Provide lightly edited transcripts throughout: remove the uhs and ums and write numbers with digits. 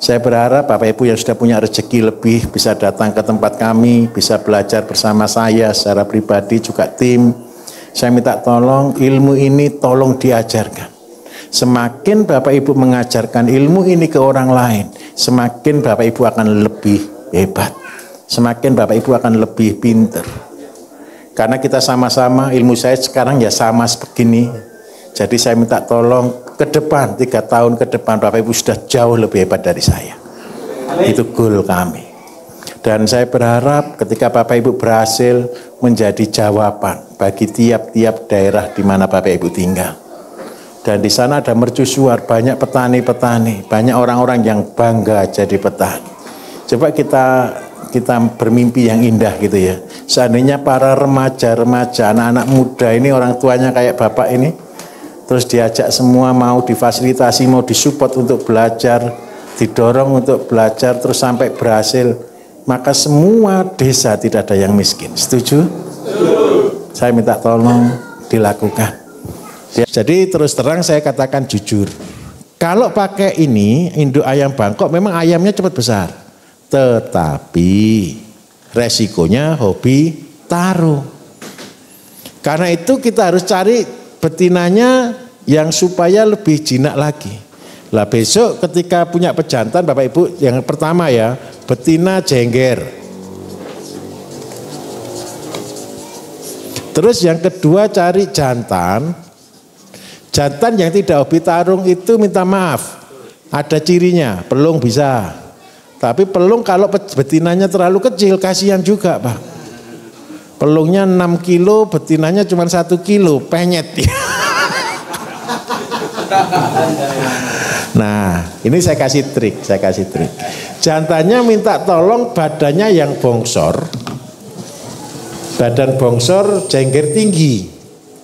Saya berharap Bapak Ibu yang sudah punya rezeki lebih bisa datang ke tempat kami, bisa belajar bersama saya secara pribadi juga tim. Saya minta tolong ilmu ini tolong diajarkan. Semakin Bapak Ibu mengajarkan ilmu ini ke orang lain, semakin Bapak Ibu akan lebih hebat. Semakin Bapak Ibu akan lebih pinter. Karena kita sama-sama, ilmu saya sekarang ya sama begini. Jadi saya minta tolong ke depan, 3 tahun ke depan Bapak Ibu sudah jauh lebih hebat dari saya. Itu goal kami. Dan saya berharap ketika Bapak Ibu berhasil menjadi jawaban bagi tiap-tiap daerah di mana Bapak Ibu tinggal. Dan di sana ada mercusuar, banyak petani-petani, banyak orang-orang yang bangga jadi petani. Coba kita bermimpi yang indah gitu ya. Seandainya para remaja-remaja, anak-anak muda ini orang tuanya kayak Bapak ini, terus diajak semua mau difasilitasi, mau disupport untuk belajar, didorong untuk belajar, terus sampai berhasil, maka semua desa tidak ada yang miskin. Setuju? Saya minta tolong dilakukan. Jadi terus terang saya katakan jujur, kalau pakai ini induk ayam Bangkok memang ayamnya cepat besar, tetapi resikonya hobi taruh. Karena itu kita harus cari betinanya yang supaya lebih jinak lagi. Lah besok ketika punya pejantan Bapak Ibu, yang pertama ya betina jengger. Terus yang kedua cari jantan. Jantan yang tidak hobi tarung itu minta maaf, ada cirinya, pelung bisa. Tapi pelung kalau betinanya terlalu kecil kasihan juga Pak. Pelungnya 6 kilo, betinanya cuma 1 kilo, penyet. Nah, ini saya kasih trik. Jantannya minta tolong badannya yang bongsor, badan bongsor, jengger tinggi.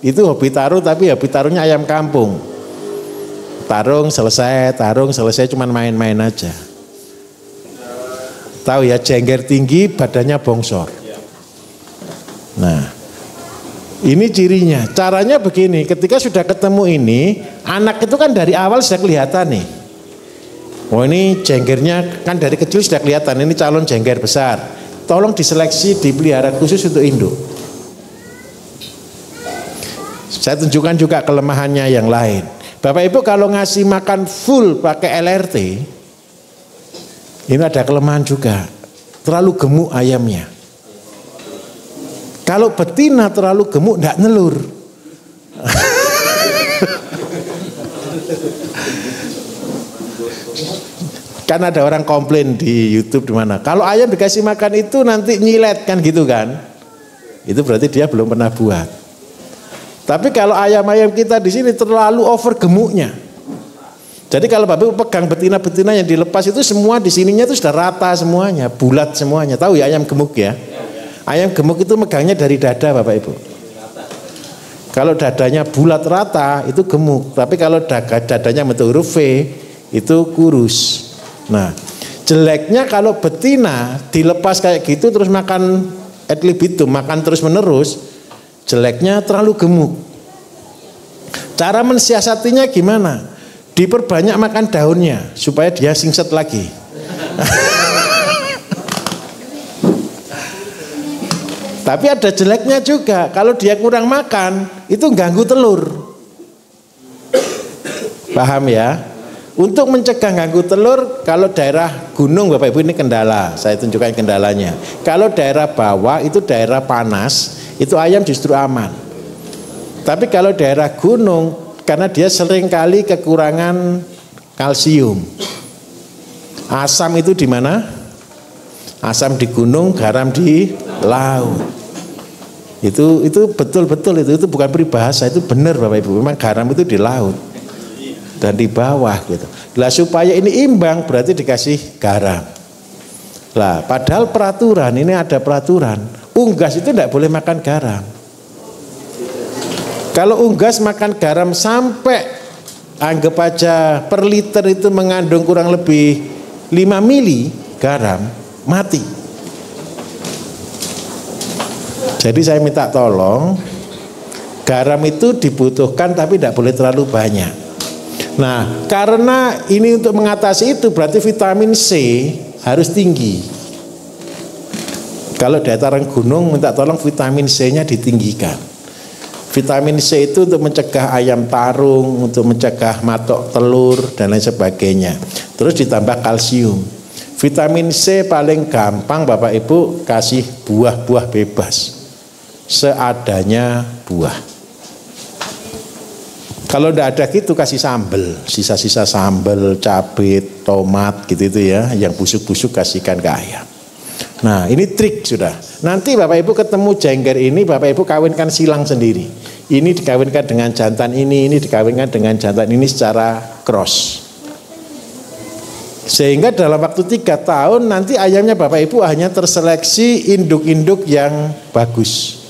Itu hobi taruh, tapi hobi taruhnya ayam kampung. Tarung selesai cuman main-main aja. Tahu ya, jengger tinggi, badannya bongsor. Nah, ini cirinya. Caranya begini, ketika sudah ketemu ini, anak itu kan dari awal sudah kelihatan nih. Oh ini jenggernya kan dari kecil sudah kelihatan, ini calon jengger besar. Tolong diseleksi, dipelihara khusus untuk induk. Saya tunjukkan juga kelemahannya yang lain. Bapak Ibu kalau ngasih makan full pakai LRT, ini ada kelemahan juga. Terlalu gemuk ayamnya. Kalau betina terlalu gemuk enggak nelur. Kan ada orang komplain di YouTube di mana. Kalau ayam dikasih makan itu nanti nyilet kan gitu kan. Itu berarti dia belum pernah buat. Tapi kalau ayam-ayam kita di sini terlalu over gemuknya. Jadi kalau Bapak Ibu pegang betina-betina yang dilepas itu semua di sininya itu sudah rata semuanya, bulat semuanya. Tahu ya ayam gemuk ya? Ayam gemuk itu megangnya dari dada Bapak Ibu. Kalau dadanya bulat rata itu gemuk, tapi kalau dadanya bentuk huruf V itu kurus. Nah, jeleknya kalau betina dilepas kayak gitu terus makan ad libitum, makan terus menerus. Jeleknya terlalu gemuk. Cara mensiasatinya gimana? Diperbanyak makan daunnya supaya dia singset lagi. Tapi ada jeleknya juga. Kalau dia kurang makan, itu ganggu telur. Paham ya? Untuk mencegah ganggu telur, kalau daerah gunung Bapak Ibu ini kendala. Saya tunjukkan kendalanya. Kalau daerah bawah itu daerah panas, itu ayam justru aman. Tapi kalau daerah gunung, karena dia sering kali kekurangan kalsium. Asam itu di mana? Asam di gunung, garam di laut. Itu betul-betul itu bukan peribahasa, itu benar Bapak Ibu. Memang garam itu di laut dan di bawah gitu. Lah supaya ini imbang berarti dikasih garam. Lah padahal peraturan ini ada peraturan. Unggas itu tidak boleh makan garam. Kalau unggas makan garam sampai anggap aja per liter itu mengandung kurang lebih 5 mili garam, mati. Jadi saya minta tolong, garam itu dibutuhkan tapi tidak boleh terlalu banyak. Nah, karena ini untuk mengatasi itu berarti vitamin C harus tinggi. Kalau dataran gunung minta tolong vitamin C-nya ditinggikan. Vitamin C itu untuk mencegah ayam tarung, untuk mencegah matok telur dan lain sebagainya. Terus ditambah kalsium. Vitamin C paling gampang Bapak Ibu kasih buah-buah bebas. Seadanya buah. Kalau tidak ada gitu kasih sambel, sisa-sisa sambel, cabai, tomat gitu ya, yang busuk-busuk kasihkan ke ayam. Nah ini trik sudah. Nanti Bapak Ibu ketemu jengger ini, Bapak Ibu kawinkan silang sendiri. Ini dikawinkan dengan jantan ini dikawinkan dengan jantan ini secara cross. Sehingga dalam waktu 3 tahun nanti ayamnya Bapak Ibu hanya terseleksi induk-induk yang bagus.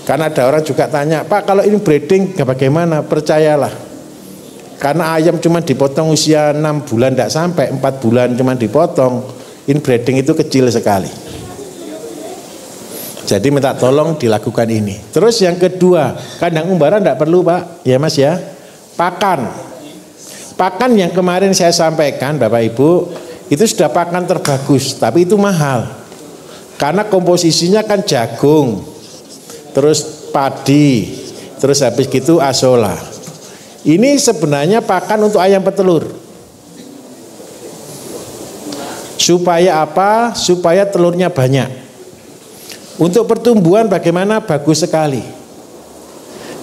Karena ada orang juga tanya, Pak kalau ini breeding bagaimana? Percayalah. Karena ayam cuma dipotong usia 6 bulan tidak sampai 4 bulan cuma dipotong. Inbreeding itu kecil sekali. Jadi minta tolong dilakukan ini. Terus yang kedua, kandang umbaran tidak perlu Pak, ya Mas ya. Pakan. Pakan yang kemarin saya sampaikan Bapak Ibu, itu sudah pakan terbagus, tapi itu mahal. Karena komposisinya kan jagung, terus padi, terus habis gitu asola. Ini sebenarnya pakan untuk ayam petelur. Supaya apa? Supaya telurnya banyak. Untuk pertumbuhan bagaimana? Bagus sekali.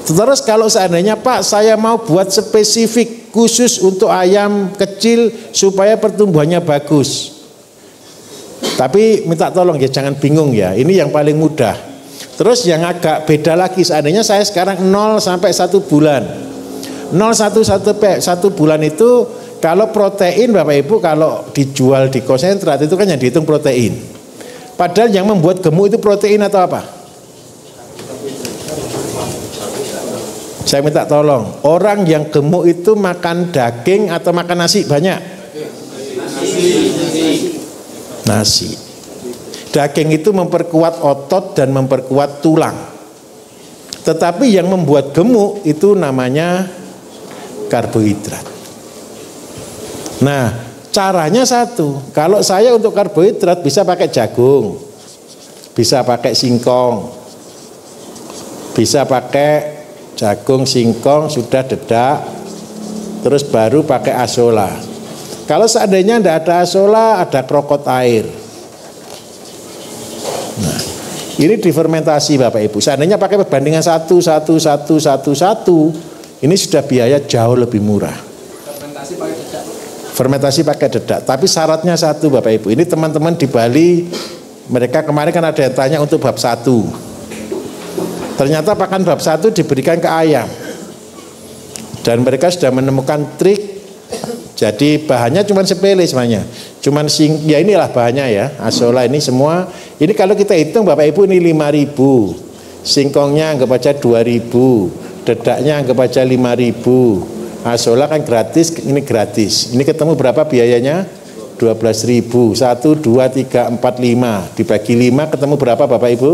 Terus kalau seandainya Pak saya mau buat spesifik khusus untuk ayam kecil supaya pertumbuhannya bagus. Tapi minta tolong ya jangan bingung ya. Ini yang paling mudah. Terus yang agak beda lagi seandainya saya sekarang 0 sampai 1 bulan. 0 1 bulan itu kalau protein Bapak Ibu kalau dijual di konsentrat itu kan yang dihitung protein. Padahal yang membuat gemuk itu protein atau apa? Saya minta tolong, orang yang gemuk itu makan daging atau makan nasi banyak? Nasi. Daging itu memperkuat otot dan memperkuat tulang. Tetapi yang membuat gemuk itu namanya karbohidrat. Nah, caranya satu. Kalau saya untuk karbohidrat bisa pakai jagung, bisa pakai singkong, bisa pakai jagung, singkong sudah dedak, terus baru pakai asola. Kalau seandainya tidak ada asola, ada krokot air. Nah, ini difermentasi Bapak Ibu. Seandainya pakai perbandingan 1, 1, 1, 1, 1, ini sudah biaya jauh lebih murah. Fermentasi pakai dedak. Fermentasi pakai dedak. Tapi syaratnya satu Bapak Ibu. Ini teman-teman di Bali, mereka kemarin kan ada yang tanya untuk bab 1. Ternyata pakan bab 1 diberikan ke ayam. Dan mereka sudah menemukan trik. Jadi bahannya cuma sepele semuanya. Cuman ya inilah bahannya ya. Asola ini semua. Ini kalau kita hitung Bapak Ibu ini 5.000. Singkongnya anggap aja 2.000. Dedaknya anggap aja 5.000. Asola kan gratis, ini gratis. Ini ketemu berapa biayanya? 12.000. 1, 2, 3, 4, 5. Dibagi 5 ketemu berapa Bapak Ibu?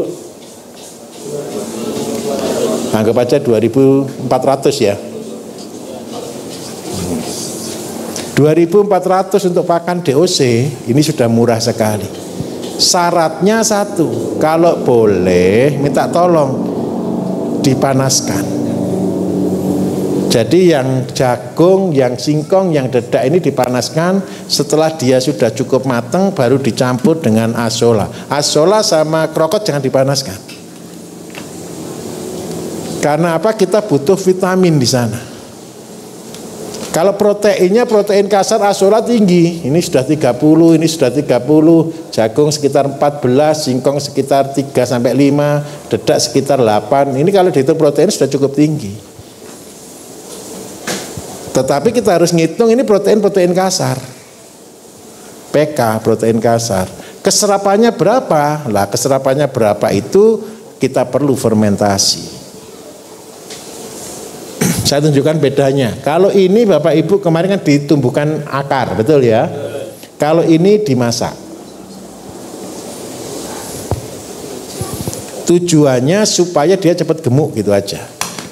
Anggap aja 2.400 ya. 2.400 untuk pakan DOC ini sudah murah sekali. Syaratnya satu, kalau boleh minta tolong dipanaskan. Jadi yang jagung, yang singkong, yang dedak ini dipanaskan. Setelah dia sudah cukup matang baru dicampur dengan asola. Asola sama krokot jangan dipanaskan. Karena apa? Kita butuh vitamin di sana. Kalau proteinnya protein kasar asola tinggi, ini sudah 30, ini sudah 30, jagung sekitar 14, singkong sekitar 3 sampai 5, dedak sekitar 8. Ini kalau dihitung protein sudah cukup tinggi. Tetapi kita harus ngitung ini protein kasar. PK protein kasar. Keserapannya berapa? Lah keserapannya berapa itu kita perlu fermentasi. Saya tunjukkan bedanya. Kalau ini Bapak Ibu kemarin kan ditumbuhkan akar, betul ya? Kalau ini dimasak. Tujuannya supaya dia cepat gemuk gitu aja.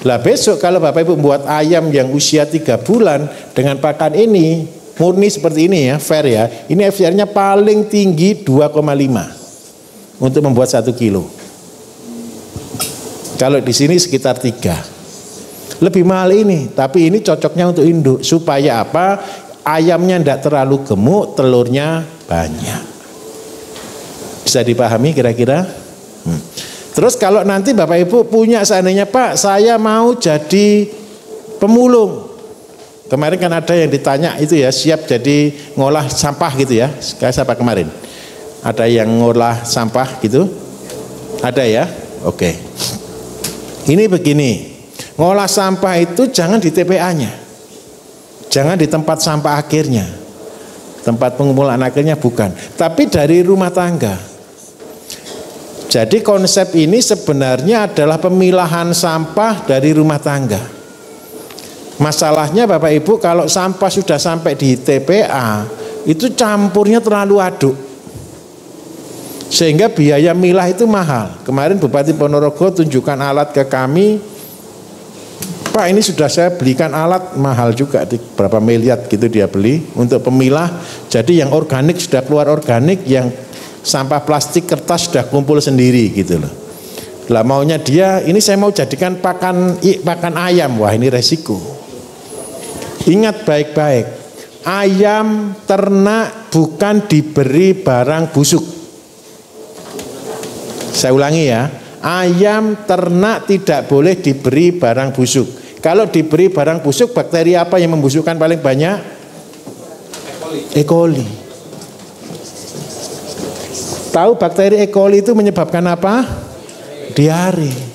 Lah besok kalau Bapak Ibu membuat ayam yang usia 3 bulan dengan pakan ini murni seperti ini ya, fair ya. Ini FCR-nya paling tinggi 2,5 untuk membuat 1 kilo. Kalau di sini sekitar 3. Lebih mahal ini, tapi ini cocoknya untuk induk. Supaya apa? Ayamnya tidak terlalu gemuk, telurnya banyak. Bisa dipahami kira-kira? Terus kalau nanti Bapak Ibu punya seandainya, Pak, saya mau jadi pemulung. Kemarin kan ada yang ditanya itu ya, siap jadi ngolah sampah gitu ya. Kayak siapa kemarin? Ada yang ngolah sampah gitu? Ada ya? Oke. Ini begini, ngolah sampah itu jangan di TPA-nya. Jangan di tempat sampah akhirnya. Tempat pengumpulan akhirnya bukan. Tapi dari rumah tangga. Jadi konsep ini sebenarnya adalah pemilahan sampah dari rumah tangga. Masalahnya Bapak Ibu, kalau sampah sudah sampai di TPA, itu campurnya terlalu aduk. Sehingga biaya milah itu mahal. Kemarin Bupati Ponorogo tunjukkan alat ke kami. Pak, ini sudah saya belikan alat mahal juga, di berapa miliar gitu dia beli untuk pemilah. Jadi yang organik sudah keluar organik, yang sampah plastik kertas sudah kumpul sendiri gitu loh. Lah maunya dia, ini saya mau jadikan pakan ayam. Wah, ini resiko. Ingat baik-baik, ayam ternak bukan diberi barang busuk. Saya ulangi ya, ayam ternak tidak boleh diberi barang busuk. Kalau diberi barang busuk, bakteri apa yang membusukkan paling banyak? E. coli. Tahu bakteri E. coli itu menyebabkan apa? Diare.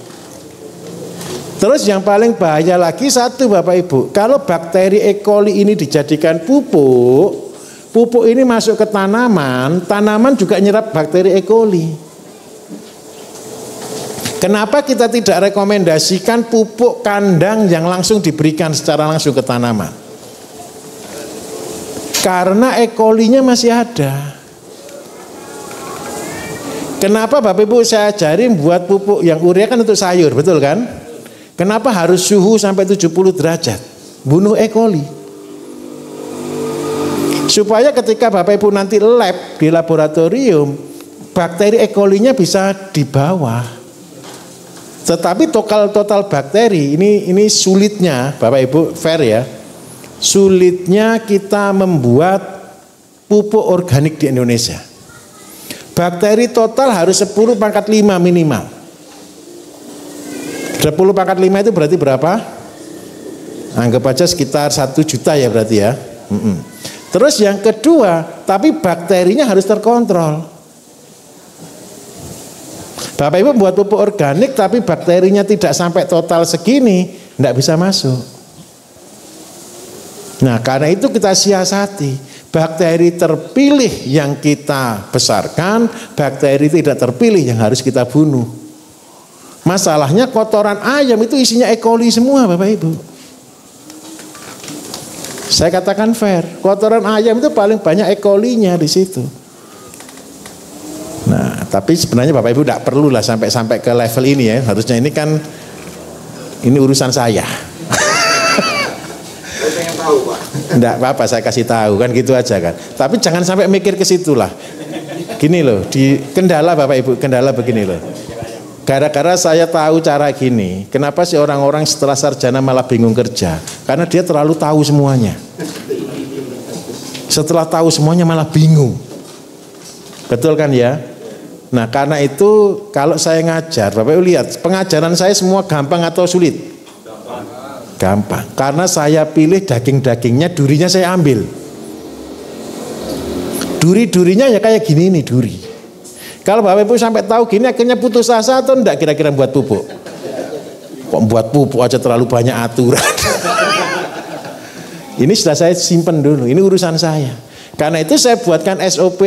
Terus yang paling bahaya lagi satu Bapak Ibu, kalau bakteri E. coli ini dijadikan pupuk, pupuk ini masuk ke tanaman, tanaman juga nyerap bakteri E. coli. Kenapa kita tidak rekomendasikan pupuk kandang yang langsung diberikan secara langsung ke tanaman? Karena E. coli-nya masih ada. Kenapa Bapak Ibu saya ajarin buat pupuk yang urea kan untuk sayur, betul kan? Kenapa harus suhu sampai 70 derajat? Bunuh E. coli. Supaya ketika Bapak Ibu nanti lab di laboratorium, bakteri E. coli-nya bisa di bawah. Tetapi total bakteri ini sulitnya Bapak Ibu, fair ya. Sulitnya kita membuat pupuk organik di Indonesia. Bakteri total harus 10 pangkat 5 minimal. 10 pangkat 5 itu berarti berapa? Anggap aja sekitar 1 juta ya berarti ya. Terus yang kedua, tapi bakterinya harus terkontrol. Bapak Ibu buat pupuk organik tapi bakterinya tidak sampai total segini, tidak bisa masuk. Nah, karena itu kita siasati. Bakteri terpilih yang kita besarkan, bakteri tidak terpilih yang harus kita bunuh. Masalahnya kotoran ayam itu isinya E. coli semua Bapak Ibu. Saya katakan fair, kotoran ayam itu paling banyak E. coli-nya di situ. Nah, tapi sebenarnya Bapak Ibu tidak perlu lah sampai ke level ini ya. Harusnya ini kan ini urusan saya. Enggak apa-apa saya kasih tahu kan gitu aja kan. Tapi jangan sampai mikir ke situ lah. Gini loh, di kendala Bapak Ibu, kendala begini loh. Gara-gara saya tahu cara gini, kenapa sih orang-orang setelah sarjana malah bingung kerja? Karena dia terlalu tahu semuanya. Setelah tahu semuanya malah bingung. Betul kan ya? Nah, karena itu kalau saya ngajar, Bapak Ibu lihat, pengajaran saya semua gampang atau sulit? Gampang. Karena saya pilih daging-dagingnya, durinya saya ambil. Duri-durinya ya kayak gini nih duri. Kalau Bapak Ibu sampai tahu gini akhirnya putus asa atau enggak kira-kira buat pupuk? Kok buat pupuk aja terlalu banyak aturan. Ini sudah saya simpen dulu, ini urusan saya. Karena itu saya buatkan SOP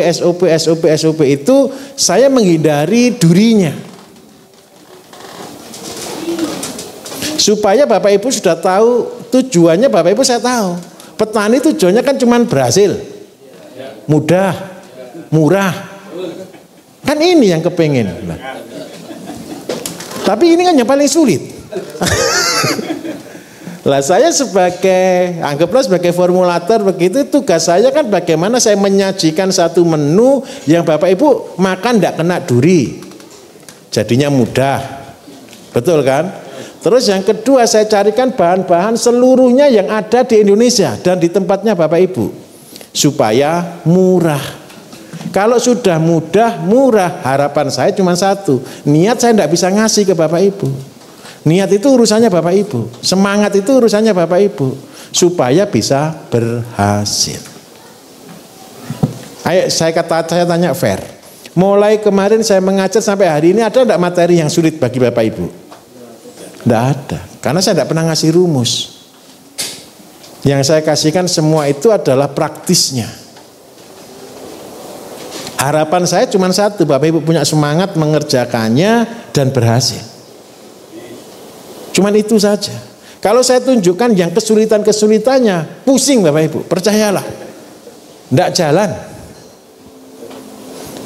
itu saya menghindari durinya. Supaya Bapak Ibu sudah tahu tujuannya, Bapak Ibu saya tahu. Petani tujuannya kan cuma berhasil. Mudah, murah. Kan ini yang kepengen. Tapi ini kan yang paling sulit. Lah saya sebagai, anggaplah sebagai formulator begitu, tugas saya kan bagaimana saya menyajikan satu menu yang Bapak Ibu makan tidak kena duri. Jadinya mudah. Betul kan? Terus yang kedua saya carikan bahan-bahan seluruhnya yang ada di Indonesia dan di tempatnya Bapak Ibu. Supaya murah. Kalau sudah mudah, murah, harapan saya cuma satu. Niat saya tidak bisa ngasih ke Bapak Ibu. Niat itu urusannya Bapak Ibu. Semangat itu urusannya Bapak Ibu. Supaya bisa berhasil. Ayo saya tanya fair. Mulai kemarin saya mengajar sampai hari ini ada tidak materi yang sulit bagi Bapak Ibu? Tidak ada. Karena saya tidak pernah ngasih rumus. Yang saya kasihkan semua itu adalah praktisnya. Harapan saya cuma satu, Bapak Ibu punya semangat mengerjakannya dan berhasil. Cuman itu saja. Kalau saya tunjukkan yang kesulitan-kesulitannya, pusing Bapak Ibu, percayalah. Tidak jalan.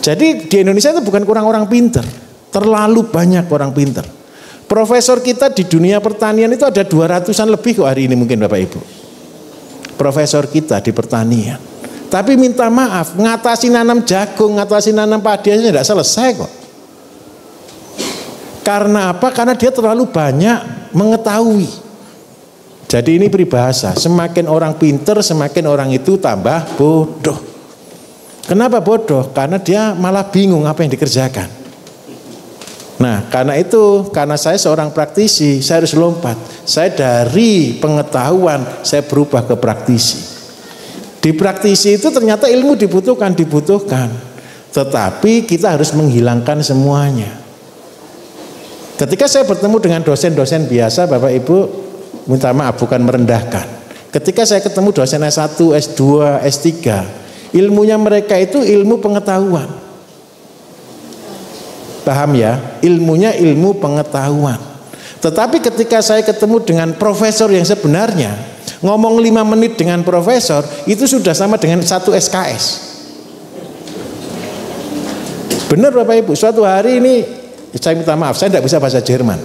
Jadi di Indonesia itu bukan kurang orang pinter, terlalu banyak orang pinter. Profesor kita di dunia pertanian itu ada 200-an lebih kok hari ini mungkin Bapak Ibu. Profesor kita di pertanian. Tapi minta maaf, ngatasi nanam jagung, ngatasi nanam padi aja tidak selesai kok. Karena apa? Karena dia terlalu banyak mengetahui. Jadi ini peribahasa, semakin orang pinter, semakin orang itu tambah bodoh. Kenapa bodoh? Karena dia malah bingung apa yang dikerjakan. Nah, karena itu, karena saya seorang praktisi, saya harus lompat. Saya dari pengetahuan, saya berubah ke praktisi. Di praktisi itu ternyata ilmu dibutuhkan. Tetapi kita harus menghilangkan semuanya. Ketika saya bertemu dengan dosen-dosen biasa, Bapak Ibu, minta maaf bukan merendahkan. Ketika saya ketemu dosen S1, S2, S3, ilmunya mereka itu ilmu pengetahuan. Paham ya? Ilmunya ilmu pengetahuan. Tetapi ketika saya ketemu dengan profesor yang sebenarnya, ngomong 5 menit dengan profesor itu sudah sama dengan 1 SKS. Benar Bapak Ibu, suatu hari ini saya minta maaf, saya tidak bisa bahasa Jerman.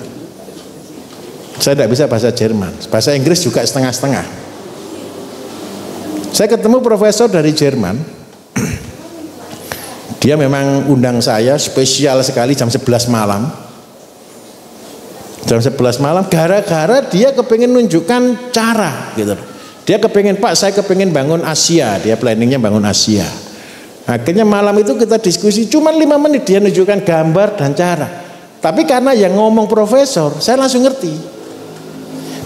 Saya tidak bisa bahasa Jerman. Bahasa Inggris juga setengah-setengah. Saya ketemu profesor dari Jerman. Dia memang undang saya spesial sekali jam 11 malam. Jam 11 malam gara-gara dia kepengen nunjukkan cara gitu. Dia kepengen, Pak saya kepengen bangun Asia. Dia planningnya bangun Asia. Akhirnya malam itu kita diskusi cuma 5 menit dia nunjukkan gambar dan cara. Tapi karena yang ngomong profesor saya langsung ngerti.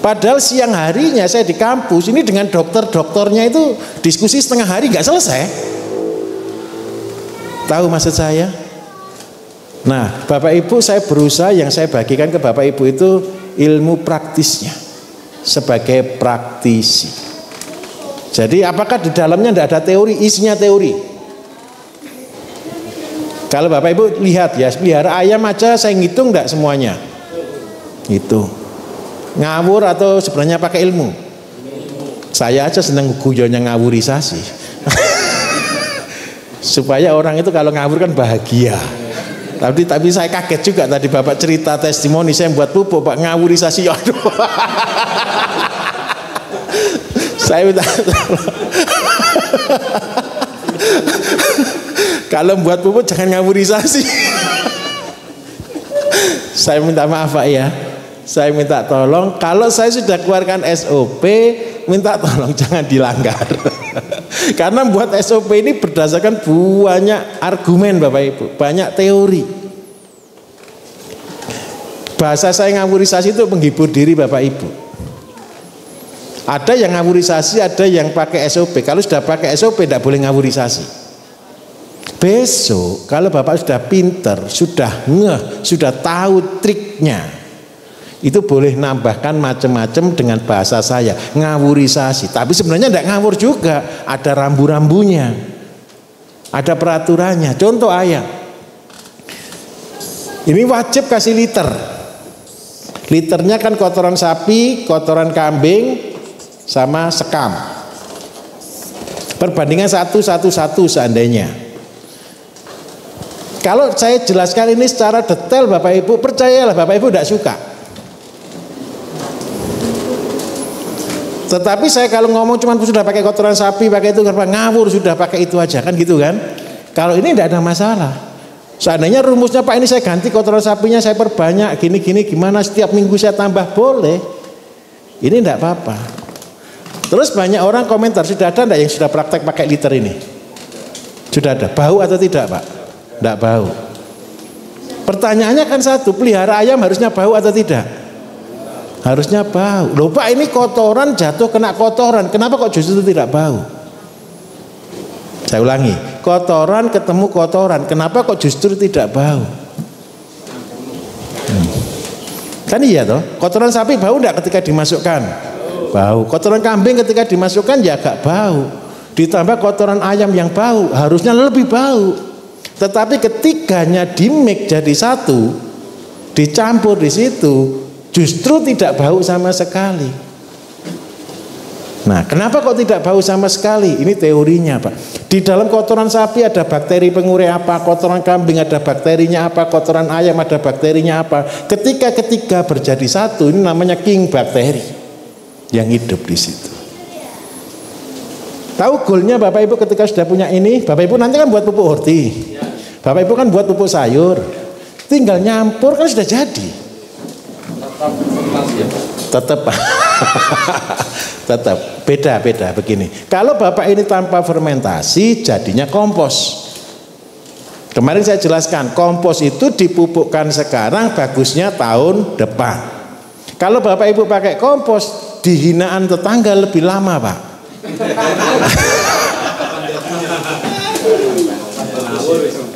Padahal siang harinya saya di kampus ini dengan dokter-dokternya itu diskusi setengah hari gak selesai. Tahu maksud saya? Nah, Bapak Ibu saya berusaha yang saya bagikan ke Bapak Ibu itu ilmu praktisnya sebagai praktisi. Jadi apakah di dalamnya tidak ada teori, isinya teori? Kalau Bapak Ibu lihat ya, pelihara ayam aja saya ngitung enggak semuanya? Itu. Ngawur atau sebenarnya pakai ilmu? Saya aja senang guyonnya ngawurisasi. Supaya orang itu kalau ngawur kan bahagia. Tapi saya kaget juga tadi Bapak cerita testimoni saya buat pupuk Pak ngawurisasi. Aduh. Saya minta kalau buat pupuk jangan ngawurisasi. Saya minta maaf Pak ya. Saya minta tolong kalau saya sudah keluarkan SOP, minta tolong jangan dilanggar. Karena buat SOP ini berdasarkan banyak argumen Bapak Ibu, banyak teori. Bahasa saya ngawurisasi itu menghibur diri Bapak Ibu. Ada yang ngawurisasi, ada yang pakai SOP. Kalau sudah pakai SOP tidak boleh ngawurisasi. Besok kalau Bapak sudah pinter, sudah ngeh, sudah tahu triknya, itu boleh nambahkan macam-macam dengan bahasa saya ngawurisasi. Tapi sebenarnya tidak ngawur juga, ada rambu-rambunya, ada peraturannya. Contoh ayam, ini wajib kasih liter. Liternya kan kotoran sapi, kotoran kambing, sama sekam. Perbandingan 1:1 seandainya. Kalau saya jelaskan ini secara detail Bapak Ibu, percayalah Bapak Ibu tidak suka. Tetapi saya kalau ngomong cuma sudah pakai kotoran sapi, pakai itu ngawur, sudah pakai itu aja kan gitu kan. Kalau ini tidak ada masalah. Seandainya rumusnya Pak ini saya ganti kotoran sapinya, saya perbanyak gini-gini, gimana setiap minggu saya tambah, boleh. Ini tidak apa-apa. Terus banyak orang komentar, sudah ada enggak yang sudah praktek pakai liter ini? Sudah ada. Bau atau tidak Pak? Tidak bau. Pertanyaannya kan satu, pelihara ayam harusnya bau atau tidak? Harusnya bau. Loh Pak, ini kotoran jatuh kena kotoran, kenapa kok justru tidak bau? Saya ulangi, kotoran ketemu kotoran, kenapa kok justru tidak bau? Kan iya toh, kotoran sapi bau enggak ketika dimasukkan? Bau. Kotoran kambing ketika dimasukkan ya agak bau. Ditambah kotoran ayam yang bau, harusnya lebih bau. Tetapi ketiganya di-mix jadi satu, dicampur di situ, justru tidak bau sama sekali. Nah, kenapa kok tidak bau sama sekali? Ini teorinya Pak. Di dalam kotoran sapi ada bakteri pengurai apa, kotoran kambing ada bakterinya apa, kotoran ayam ada bakterinya apa. Ketika ketiga berjadi satu, ini namanya king bakteri yang hidup di situ. Tahu goalnya Bapak Ibu ketika sudah punya ini, Bapak Ibu nanti kan buat pupuk horti, Bapak Ibu kan buat pupuk sayur, tinggal nyampur kan sudah jadi. Tetap tetap beda begini. Kalau Bapak ini tanpa fermentasi jadinya kompos. Kemarin saya jelaskan, kompos itu dipupukkan sekarang, bagusnya tahun depan. Kalau Bapak Ibu pakai kompos, dihinaan tetangga lebih lama Pak.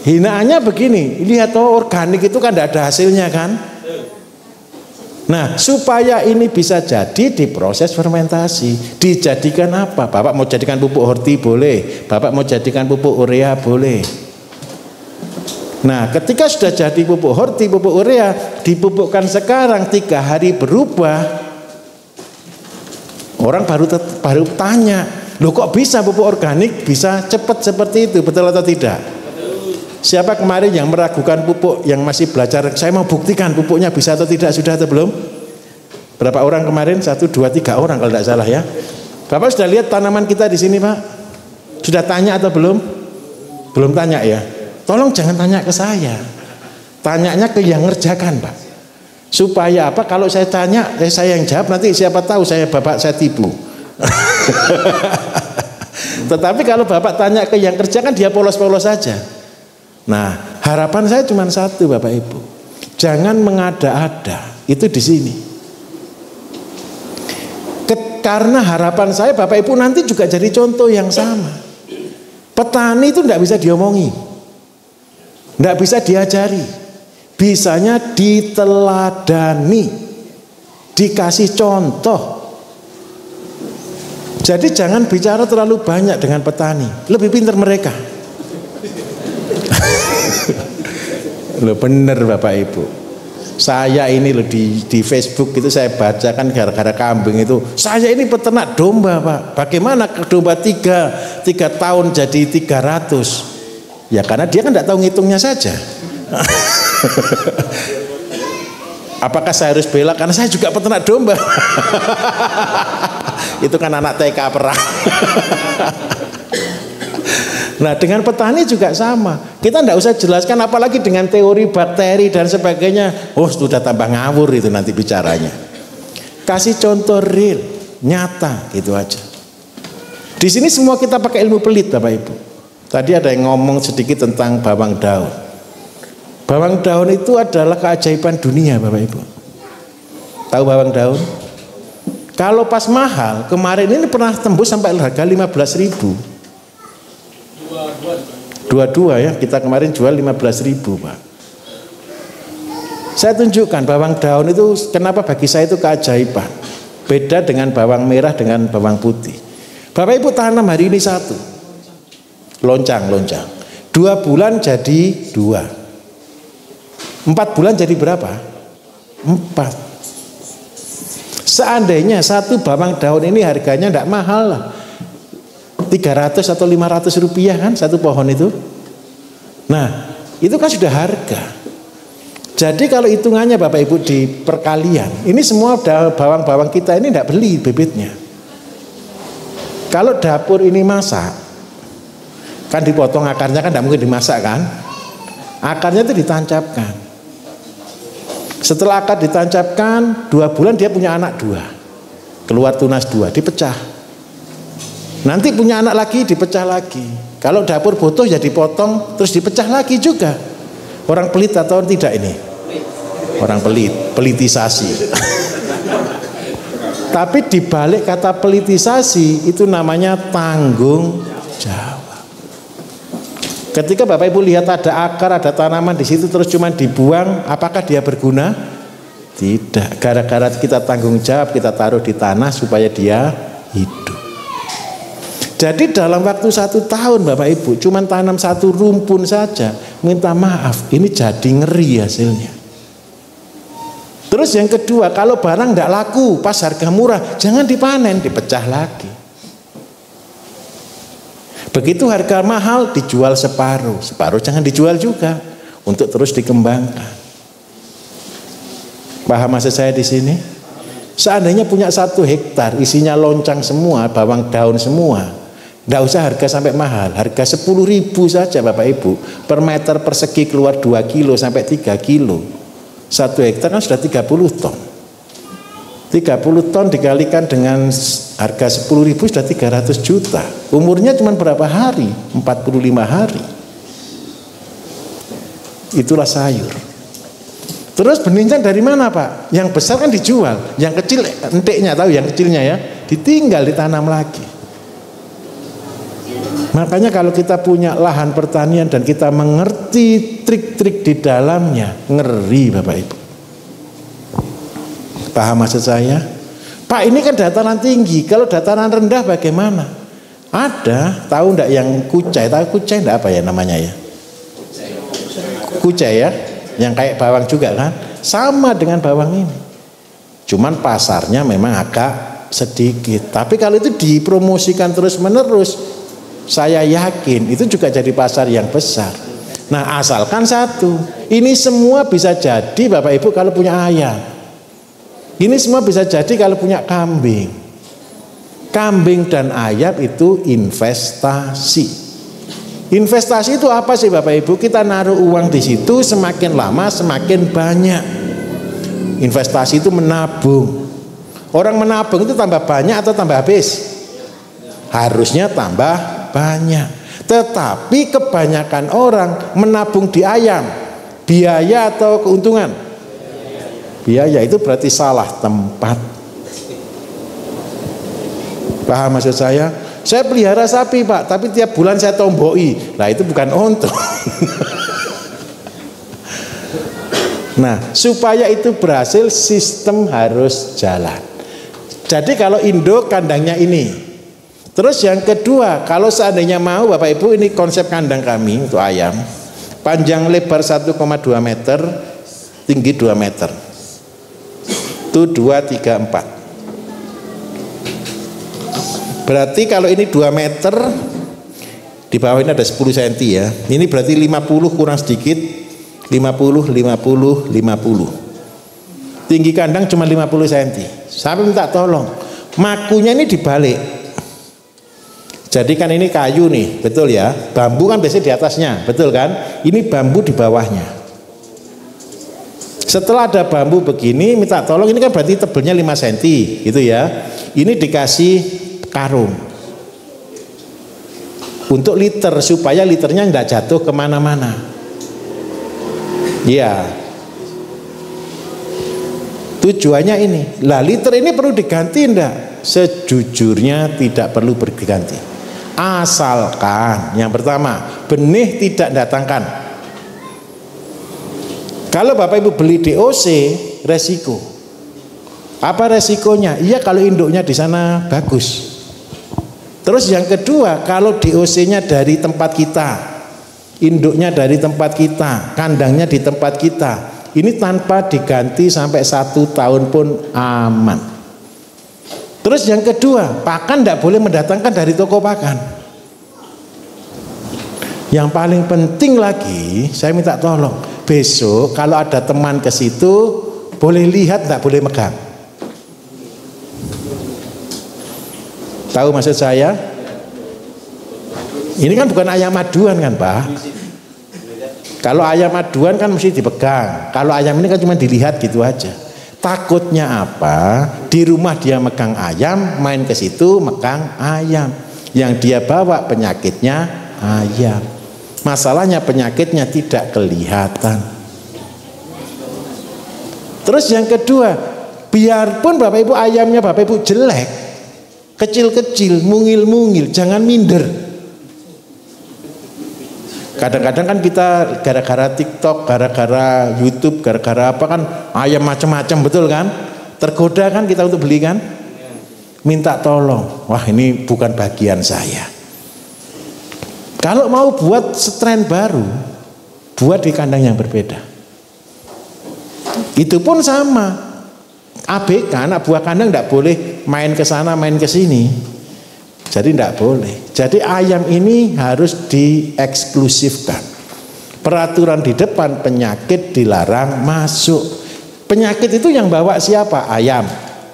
Hinaannya begini, lihat toh organik itu kan tidak ada hasilnya kan. Nah, supaya ini bisa jadi diproses fermentasi. Dijadikan apa? Bapak mau jadikan pupuk horti boleh, Bapak mau jadikan pupuk urea boleh. Nah, ketika sudah jadi pupuk horti, pupuk urea, dipupukkan sekarang 3 hari berubah. Orang baru tanya, loh kok bisa pupuk organik bisa cepat seperti itu, betul atau tidak? Siapa kemarin yang meragukan pupuk, yang masih belajar, saya mau buktikan pupuknya bisa atau tidak, sudah atau belum? Berapa orang kemarin? 1, 2, 3 orang kalau tidak salah ya. Bapak sudah lihat tanaman kita di sini Pak? Sudah tanya atau belum? Belum tanya ya? Tolong jangan tanya ke saya, tanyanya ke yang ngerjakan Pak. Supaya apa? Kalau saya tanya, saya yang jawab, nanti siapa tahu Bapak saya tipu. Tetapi kalau Bapak tanya ke yang kerja kan dia polos-polos saja. Nah, harapan saya cuma satu Bapak Ibu, jangan mengada-ada. Itu di sini. Karena harapan saya Bapak Ibu nanti juga jadi contoh yang sama. Petani itu tidak bisa diomongi, tidak bisa diajari, bisanya diteladani, dikasih contoh. Jadi jangan bicara terlalu banyak dengan petani, lebih pintar mereka. Loh bener Bapak Ibu, saya ini loh di Facebook itu saya bacakan gara-gara kambing itu, saya ini peternak domba Pak, bagaimana domba 3 tahun jadi 300? Ya karena dia kan tidak tahu ngitungnya saja. Apakah saya harus bela karena saya juga peternak domba? Itu kan anak TK perang. Nah dengan petani juga sama, kita tidak usah jelaskan apalagi dengan teori bakteri dan sebagainya. Oh sudah tambah ngawur itu nanti bicaranya. Kasih contoh real, nyata gitu aja. Di sini semua kita pakai ilmu pelit Bapak Ibu. Tadi ada yang ngomong sedikit tentang bawang daun. Bawang daun itu adalah keajaiban dunia Bapak Ibu. Tahu bawang daun? Kalau pas mahal, kemarin ini pernah tembus sampai harga 15.000. Dua-dua ya, kita kemarin jual 15.000 Pak. Saya tunjukkan bawang daun itu kenapa bagi saya itu keajaiban. Beda dengan bawang merah dengan bawang putih. Bapak Ibu tanam hari ini 1, loncang. 2 bulan jadi 2. 4 bulan jadi berapa? 4. Seandainya 1 bawang daun ini harganya tidak mahal lah, 300 atau 500 rupiah kan 1 pohon itu. Nah itu kan sudah harga. Jadi kalau hitungannya Bapak Ibu di perkalian, ini semua bawang-bawang kita ini tidak beli bibitnya. Kalau dapur ini masak, kan dipotong akarnya, kan tidak mungkin dimasak kan? Akarnya itu ditancapkan. Setelah akar ditancapkan 2 bulan dia punya anak 2, keluar tunas 2, dipecah. Nanti punya anak lagi, dipecah lagi. Kalau dapur butuh ya dipotong terus dipecah lagi juga. Orang pelit atau tidak ini? Orang pelit, politisasi. Tapi dibalik kata politisasi itu namanya tanggung jawab. Ketika Bapak Ibu lihat ada akar, ada tanaman di situ terus cuma dibuang, apakah dia berguna? Tidak. Gara-gara kita tanggung jawab, kita taruh di tanah supaya dia hidup. Jadi dalam waktu 1 tahun Bapak Ibu cuma tanam 1 rumpun saja, minta maaf, ini jadi ngeri hasilnya. Terus yang kedua, kalau barang tidak laku pas harga murah, jangan dipanen, dipecah lagi. Begitu harga mahal dijual separuh, separuh jangan dijual juga, untuk terus dikembangkan. Paham maksud saya di sini? Seandainya punya 1 hektar isinya loncang semua, bawang daun semua, tidak usah harga sampai mahal, harga 10.000 saja Bapak Ibu, per meter persegi keluar 2 kilo sampai 3 kilo. 1 hektar kan sudah 30 ton. 30 ton dikalikan dengan harga 10.000 sudah 300 juta. Umurnya cuma berapa hari? 45 hari. Itulah sayur. Terus benihnya dari mana Pak? Yang besar kan dijual, yang kecil enteknya, tahu yang kecilnya ya, ditinggal ditanam lagi. Makanya kalau kita punya lahan pertanian dan kita mengerti trik-trik di dalamnya, ngeri Bapak Ibu. Paham maksud saya? Pak, ini kan dataran tinggi, kalau dataran rendah bagaimana? Ada, tahu enggak yang kucai? Tahu kucai enggak apa ya namanya ya? Kucai ya, yang kayak bawang juga kan? Sama dengan bawang ini. Cuman pasarnya memang agak sedikit. Tapi kalau itu dipromosikan terus-menerus, saya yakin itu juga jadi pasar yang besar. Nah, asalkan satu, ini semua bisa jadi Bapak Ibu kalau punya ayam. Ini semua bisa jadi kalau punya kambing. Kambing dan ayam itu investasi. Investasi itu apa sih Bapak Ibu? Kita naruh uang di situ, semakin lama semakin banyak. Investasi itu menabung. Orang menabung itu tambah banyak atau tambah habis? Harusnya tambah banyak. Tetapi kebanyakan orang menabung di ayam, biaya atau keuntungan? Biaya. Itu berarti salah tempat. Paham maksud saya? Saya pelihara sapi Pak, tapi tiap bulan saya tomboi. Nah itu bukan untung. Nah supaya itu berhasil, sistem harus jalan. Jadi kalau induk kandangnya ini. Terus yang kedua, kalau seandainya mau Bapak Ibu, ini konsep kandang kami untuk ayam, panjang lebar 1,2 meter, tinggi 2 meter. Itu 2, 3, 4. Berarti kalau ini 2 meter, di bawah ini ada 10 cm ya. Ini berarti 50 kurang sedikit, 50, 50, 50. Tinggi kandang cuma 50 cm. Saya minta tolong, makunya ini dibalik. Jadi kan ini kayu nih, betul ya? Bambu kan biasanya di atasnya, betul kan? Ini bambu di bawahnya. Setelah ada bambu begini, minta tolong, ini kan berarti tebelnya 5 cm, gitu ya. Ini dikasih karung untuk liter, supaya liternya tidak jatuh kemana-mana. Iya. Tujuannya ini. Lah liter ini perlu diganti enggak? Sejujurnya tidak perlu berganti. Asalkan yang pertama, benih tidak datangkan. Kalau Bapak Ibu beli DOC, resiko. Apa resikonya? Iya kalau induknya di sana bagus. Terus yang kedua, kalau DOC-nya dari tempat kita, induknya dari tempat kita, kandangnya di tempat kita, ini tanpa diganti sampai 1 tahun pun aman. Terus yang kedua, pakan tidak boleh mendatangkan dari toko pakan. Yang paling penting lagi, saya minta tolong, besok kalau ada teman ke situ, boleh lihat, tidak boleh megang. Tahu maksud saya? Ini kan bukan ayam aduan kan Pak? Kalau ayam aduan kan mesti dipegang. Kalau ayam ini kan cuma dilihat gitu aja. Takutnya apa? Di rumah dia megang ayam, main ke situ megang ayam. Yang dia bawa penyakitnya ayam. Masalahnya penyakitnya tidak kelihatan. Terus yang kedua, biarpun Bapak Ibu ayamnya Bapak Ibu jelek, kecil-kecil, mungil-mungil, jangan minder. Kadang-kadang kan kita gara-gara TikTok, gara-gara YouTube, gara-gara apa kan ayam macam-macam, betul kan? Tergoda kan kita untuk beli kan? Minta tolong. Wah, ini bukan bagian saya. Kalau mau buat strain baru, buat di kandang yang berbeda. Itu pun sama. ABK, anak buah kandang tidak boleh main ke sana, main ke sini. Jadi tidak boleh. Jadi ayam ini harus dieksklusifkan. Peraturan di depan, penyakit dilarang masuk. Penyakit itu yang bawa siapa? Ayam.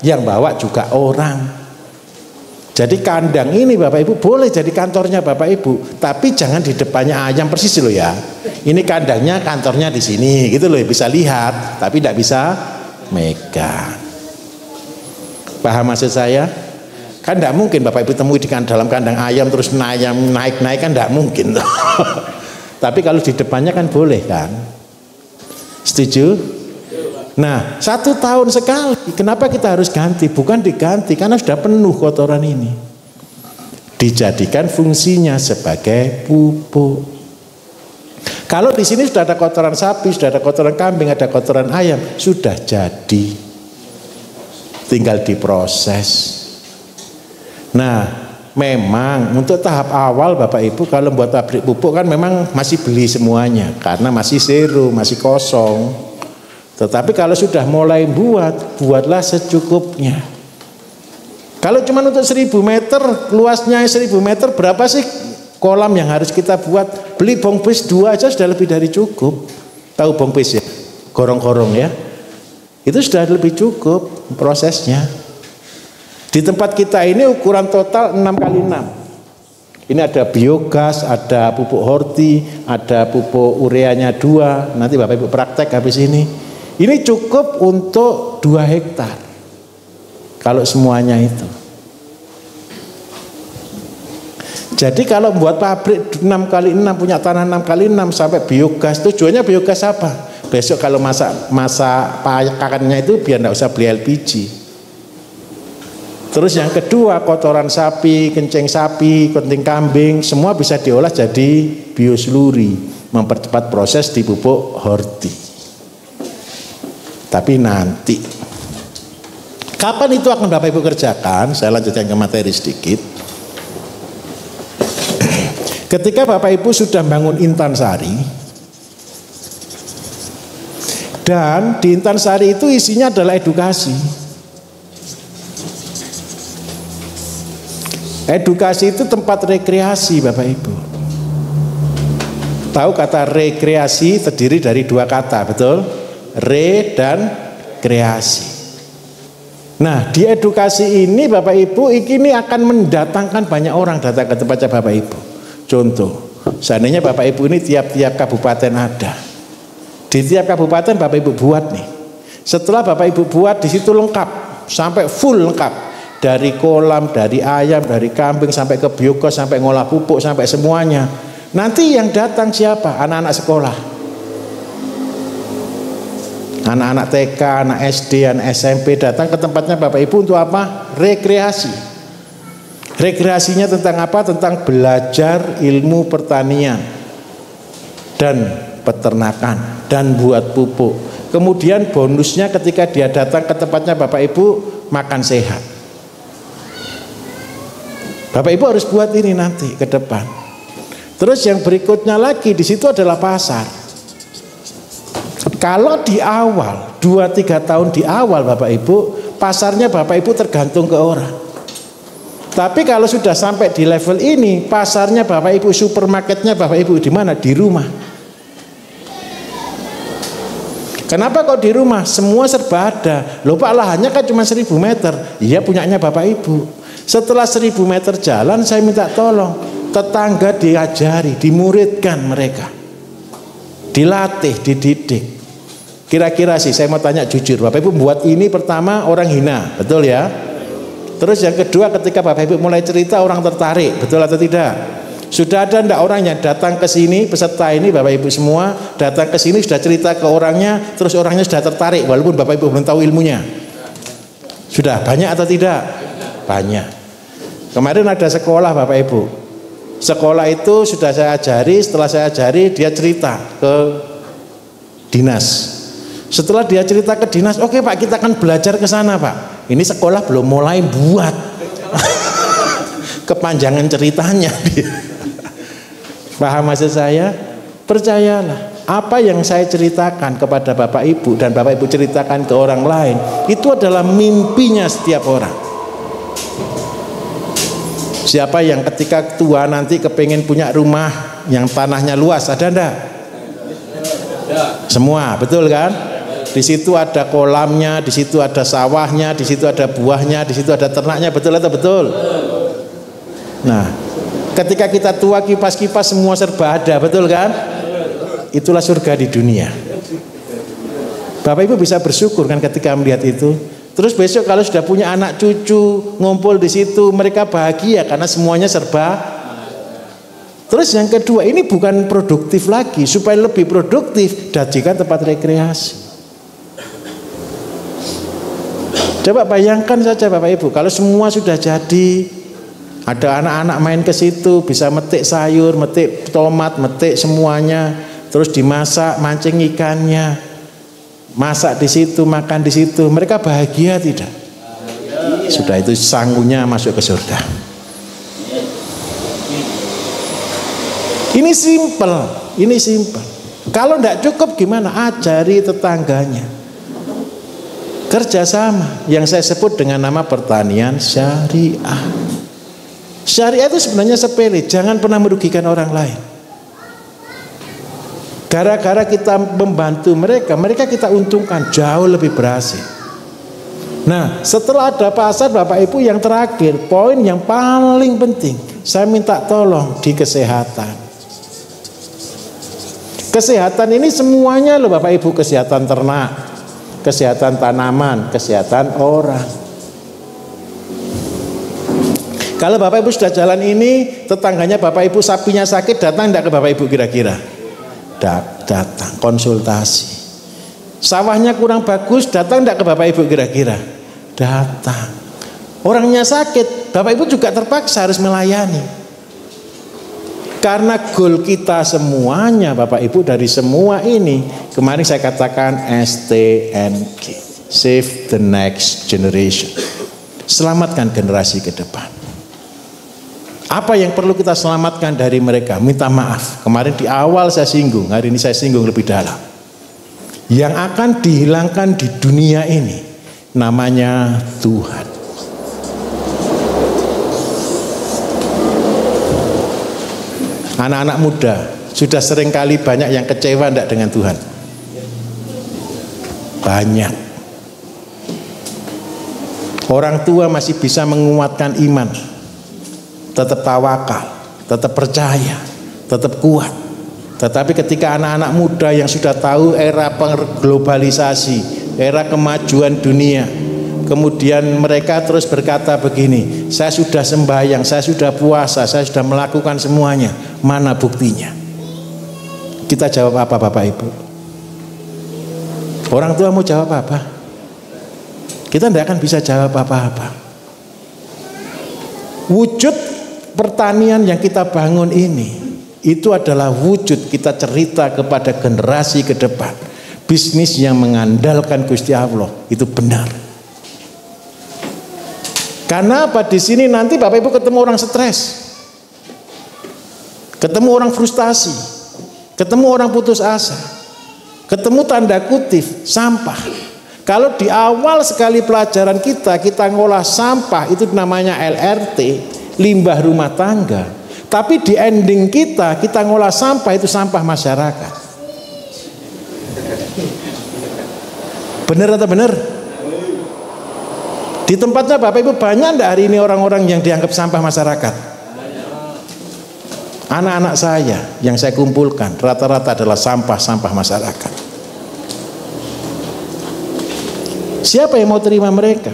Yang bawa juga orang. Jadi kandang ini Bapak Ibu boleh jadi kantornya Bapak Ibu, tapi jangan di depannya ayam persis loh ya. Ini kandangnya, kantornya di sini, gitu loh, bisa lihat, tapi tidak bisa megang. Paham maksud saya? Kan tidak mungkin Bapak Ibu temui di dalam kandang ayam terus naik-naik kan tidak mungkin. Tapi kalau di depannya kan boleh kan? Setuju? Nah, 1 tahun sekali. Kenapa kita harus ganti? Bukan diganti karena sudah penuh kotoran ini. Dijadikan fungsinya sebagai pupuk. Kalau di sini sudah ada kotoran sapi, sudah ada kotoran kambing, ada kotoran ayam, sudah jadi. Tinggal diproses. Nah, memang untuk tahap awal Bapak Ibu kalau buat pabrik pupuk kan memang masih beli semuanya karena masih zero, masih kosong. Tetapi kalau sudah mulai buatlah secukupnya. Kalau cuma untuk 1000 meter, luasnya 1000 meter, berapa sih kolam yang harus kita buat? Beli bongpis 2 aja sudah lebih dari cukup. Tahu bongpis ya? Gorong-gorong ya. Itu sudah lebih cukup prosesnya. Di tempat kita ini ukuran total 6x6. Ini ada biogas, ada pupuk horti, ada pupuk ureanya 2. Nanti Bapak Ibu praktek habis ini. Ini cukup untuk 2 hektar. Kalau semuanya itu. Jadi kalau buat pabrik 6x6 punya tanah 6x6 sampai biogas, tujuannya biogas apa? Besok kalau masa pakannya itu biar tidak usah beli LPG. Terus yang kedua, kotoran sapi, kencing sapi, kencing kambing, semua bisa diolah jadi biosluri, mempercepat proses di pupuk horti. Tapi nanti, kapan itu akan Bapak Ibu kerjakan? Saya lanjutkan ke materi sedikit. Ketika Bapak Ibu sudah bangun Intan Sari, dan di Intan Sari itu isinya adalah edukasi. Edukasi itu tempat rekreasi Bapak Ibu. Tahu kata rekreasi terdiri dari 2 kata, betul? Re dan kreasi. Nah, di edukasi ini Bapak Ibu ini akan mendatangkan banyak orang datang ke tempatnya Bapak Ibu. Contoh, seandainya Bapak Ibu ini tiap-tiap kabupaten ada. Di tiap kabupaten Bapak Ibu buat nih. Setelah Bapak Ibu buat di situ lengkap, sampai full lengkap. Dari kolam, dari ayam, dari kambing, sampai ke biogas, sampai ngolah pupuk, sampai semuanya. Nanti yang datang siapa? Anak-anak sekolah. Anak-anak TK, anak SD, anak SMP datang ke tempatnya Bapak Ibu untuk apa? Rekreasi. Rekreasinya tentang apa? Tentang belajar ilmu pertanian dan peternakan dan buat pupuk. Kemudian bonusnya ketika dia datang ke tempatnya Bapak Ibu makan sehat. Bapak Ibu harus buat ini nanti ke depan. Terus yang berikutnya lagi di situ adalah pasar. Kalau di awal 2-3 tahun di awal Bapak Ibu, pasarnya Bapak Ibu tergantung ke orang. Tapi kalau sudah sampai di level ini, pasarnya Bapak Ibu, supermarketnya Bapak Ibu di mana? Di rumah. Kenapa kok di rumah? Semua serba ada. Loh Pak, lahannya kan cuma 1000 meter. Iya punyanya Bapak Ibu. Setelah 1000 meter jalan, saya minta tolong. Tetangga diajari, dimuridkan mereka. Dilatih, dididik. Kira-kira sih saya mau tanya jujur, Bapak Ibu buat ini pertama orang hina, betul ya? Terus yang kedua ketika Bapak Ibu mulai cerita orang tertarik, betul atau tidak? Sudah ada enggak orang yang datang ke sini, peserta ini Bapak Ibu semua datang ke sini sudah cerita ke orangnya, terus orangnya sudah tertarik walaupun Bapak Ibu belum tahu ilmunya? Sudah banyak atau tidak? Banyak. Kemarin ada sekolah Bapak Ibu. Sekolah itu sudah saya ajari, setelah saya ajari dia cerita ke dinas. Setelah dia cerita ke dinas, oke Pak, kita akan belajar ke sana Pak. Ini sekolah belum mulai buat. Kepanjangan ceritanya dia. Paham maksud saya? Percayalah, apa yang saya ceritakan kepada Bapak Ibu dan Bapak Ibu ceritakan ke orang lain, itu adalah mimpinya setiap orang. Siapa yang ketika tua nanti kepengen punya rumah yang tanahnya luas, ada enggak? Semua, betul kan? Di situ ada kolamnya, di situ ada sawahnya, di situ ada buahnya, di situ ada ternaknya, betul atau betul? Nah, ketika kita tua kipas-kipas semua serba ada, betul kan? Itulah surga di dunia. Bapak Ibu bisa bersyukur kan ketika melihat itu. Terus besok kalau sudah punya anak cucu ngumpul di situ, mereka bahagia karena semuanya serba. Terus yang kedua, ini bukan produktif lagi, supaya lebih produktif, jadikan tempat rekreasi. Coba bayangkan saja Bapak Ibu, kalau semua sudah jadi, ada anak-anak main ke situ, bisa metik sayur, metik tomat, metik semuanya, terus dimasak, mancing ikannya, masak di situ, makan di situ, mereka bahagia tidak? Sudah itu sanggunya masuk ke surga. Ini simple, ini simple. Kalau tidak cukup gimana? Ajari tetangganya. Kerjasama yang saya sebut dengan nama pertanian syariah. Syariah itu sebenarnya sepele, jangan pernah merugikan orang lain. Gara-gara kita membantu mereka, mereka kita untungkan, jauh lebih berhasil. Nah, setelah ada pasar Bapak Ibu, yang terakhir, poin yang paling penting, saya minta tolong di kesehatan. Kesehatan ini semuanya loh Bapak Ibu, kesehatan ternak, kesehatan tanaman, kesehatan orang. Kalau Bapak Ibu sudah jalan ini, tetangganya Bapak Ibu sapinya sakit, datang tidak ke Bapak Ibu kira-kira? Datang, konsultasi. Sawahnya kurang bagus, datang tidak ke Bapak Ibu kira-kira? Datang. Orangnya sakit, Bapak Ibu juga terpaksa harus melayani. Karena goal kita semuanya Bapak Ibu dari semua ini, kemarin saya katakan STNG, Save the Next Generation. Selamatkan generasi ke depan. Apa yang perlu kita selamatkan dari mereka? Minta maaf. Kemarin di awal saya singgung, hari ini saya singgung lebih dalam. Yang akan dihilangkan di dunia ini namanya Tuhan. Anak-anak muda sudah seringkali banyak yang kecewa enggak dengan Tuhan? Banyak. Orang tua masih bisa menguatkan iman, tetap tawakal, tetap percaya, tetap kuat. Tetapi ketika anak-anak muda yang sudah tahu era globalisasi, era kemajuan dunia, kemudian mereka terus berkata begini, saya sudah sembahyang, saya sudah puasa, saya sudah melakukan semuanya, mana buktinya? Kita jawab apa Bapak Ibu? Orang tua mau jawab apa? Kita tidak akan bisa jawab apa-apa. Wujud pertanian yang kita bangun ini, itu adalah wujud kita cerita kepada generasi ke depan. Bisnis yang mengandalkan Gusti Allah itu benar. Karena apa? Di sini nanti Bapak Ibu ketemu orang stres, ketemu orang frustasi, ketemu orang putus asa, ketemu tanda kutip sampah. Kalau di awal sekali pelajaran kita ngolah sampah, itu namanya LRT, limbah rumah tangga. Tapi di ending kita ngolah sampah, itu sampah masyarakat. Benar atau benar? Di tempatnya Bapak Ibu banyak enggak hari ini orang-orang yang dianggap sampah masyarakat? Anak-anak saya yang saya kumpulkan rata-rata adalah sampah-sampah masyarakat. Siapa yang mau terima mereka?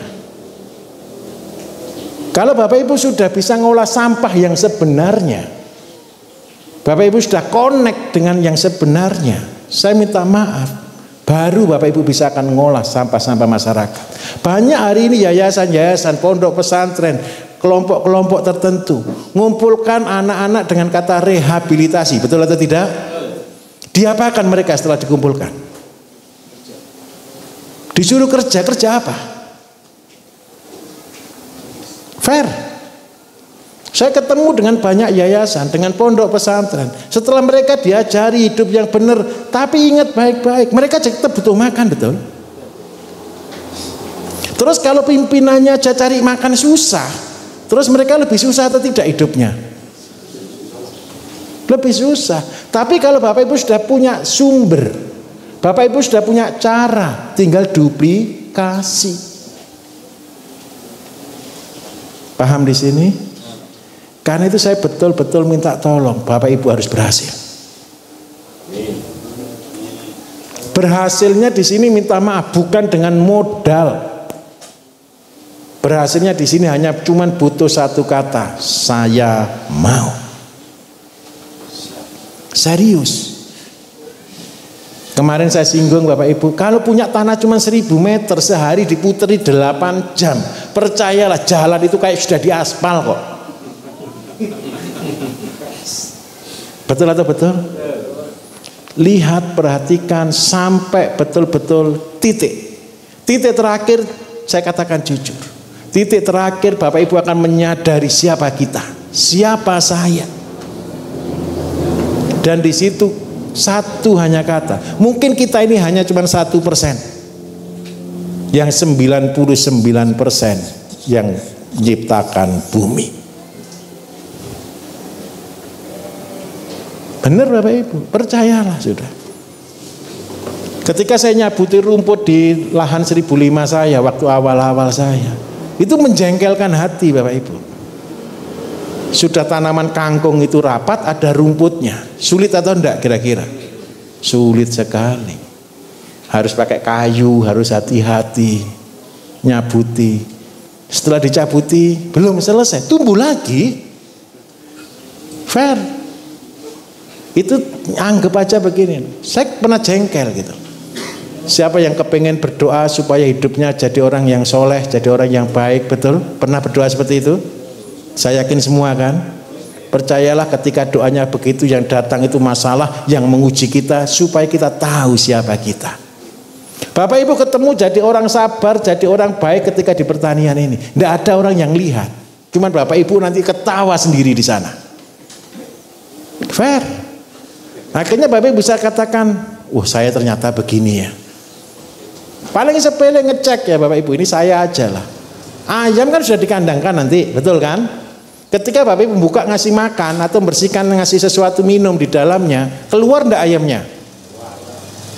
Kalau Bapak Ibu sudah bisa ngolah sampah yang sebenarnya, Bapak Ibu sudah connect dengan yang sebenarnya, saya minta maaf, baru Bapak Ibu bisa akan ngolah sampah-sampah masyarakat. Banyak hari ini yayasan-yayasan, pondok pesantren, kelompok-kelompok tertentu mengumpulkan anak-anak dengan kata rehabilitasi, betul atau tidak? Diapakan mereka setelah dikumpulkan? Disuruh kerja apa? Fair. Saya ketemu dengan banyak yayasan, dengan pondok pesantren. Setelah mereka diajari hidup yang benar, tapi ingat baik-baik, mereka tetap butuh makan, betul? Terus kalau pimpinannya aja cari makan susah, terus mereka lebih susah atau tidak hidupnya? Lebih susah. Tapi kalau Bapak Ibu sudah punya sumber, Bapak Ibu sudah punya cara, tinggal duplikasi. Paham di sini? Karena itu saya betul-betul minta tolong, Bapak Ibu harus berhasil. Berhasilnya di sini minta maaf bukan dengan modal. Berhasilnya di sini hanya cuman butuh satu kata, saya mau. Serius. Kemarin saya singgung Bapak Ibu, kalau punya tanah cuma 1000 meter sehari diputeri 8 jam, percayalah jalan itu kayak sudah diaspal kok. Betul atau betul? Lihat, perhatikan sampai betul-betul titik. Titik terakhir saya katakan jujur. Titik terakhir Bapak Ibu akan menyadari siapa kita, siapa saya. Dan di situ satu hanya kata, mungkin kita ini hanya cuma 1%, yang 99% yang menciptakan bumi. Benar Bapak Ibu, percayalah sudah. Ketika saya nyabuti rumput di lahan 1005 saya waktu awal-awal saya, itu menjengkelkan hati Bapak Ibu. Sudah tanaman kangkung itu rapat, ada rumputnya. Sulit atau enggak kira-kira? Sulit sekali. Harus pakai kayu, harus hati-hati nyabuti. Setelah dicabuti belum selesai, tumbuh lagi. Fair. Itu anggap aja begini. Saya pernah jengkel gitu. Siapa yang kepengen berdoa supaya hidupnya jadi orang yang soleh, jadi orang yang baik, betul? Pernah berdoa seperti itu? Saya yakin semua kan? Percayalah ketika doanya begitu, yang datang itu masalah yang menguji kita supaya kita tahu siapa kita. Bapak Ibu ketemu jadi orang sabar, jadi orang baik ketika di pertanian ini. Tidak ada orang yang lihat. Cuman Bapak Ibu nanti ketawa sendiri di sana. Fair. Akhirnya Bapak Ibu bisa katakan, saya ternyata begini ya. Paling sepele ngecek ya Bapak Ibu, ini saya aja lah. Ayam kan sudah dikandangkan nanti, betul kan? Ketika Bapak Ibu buka ngasih makan atau bersihkan ngasih sesuatu minum di dalamnya, keluar enggak ayamnya?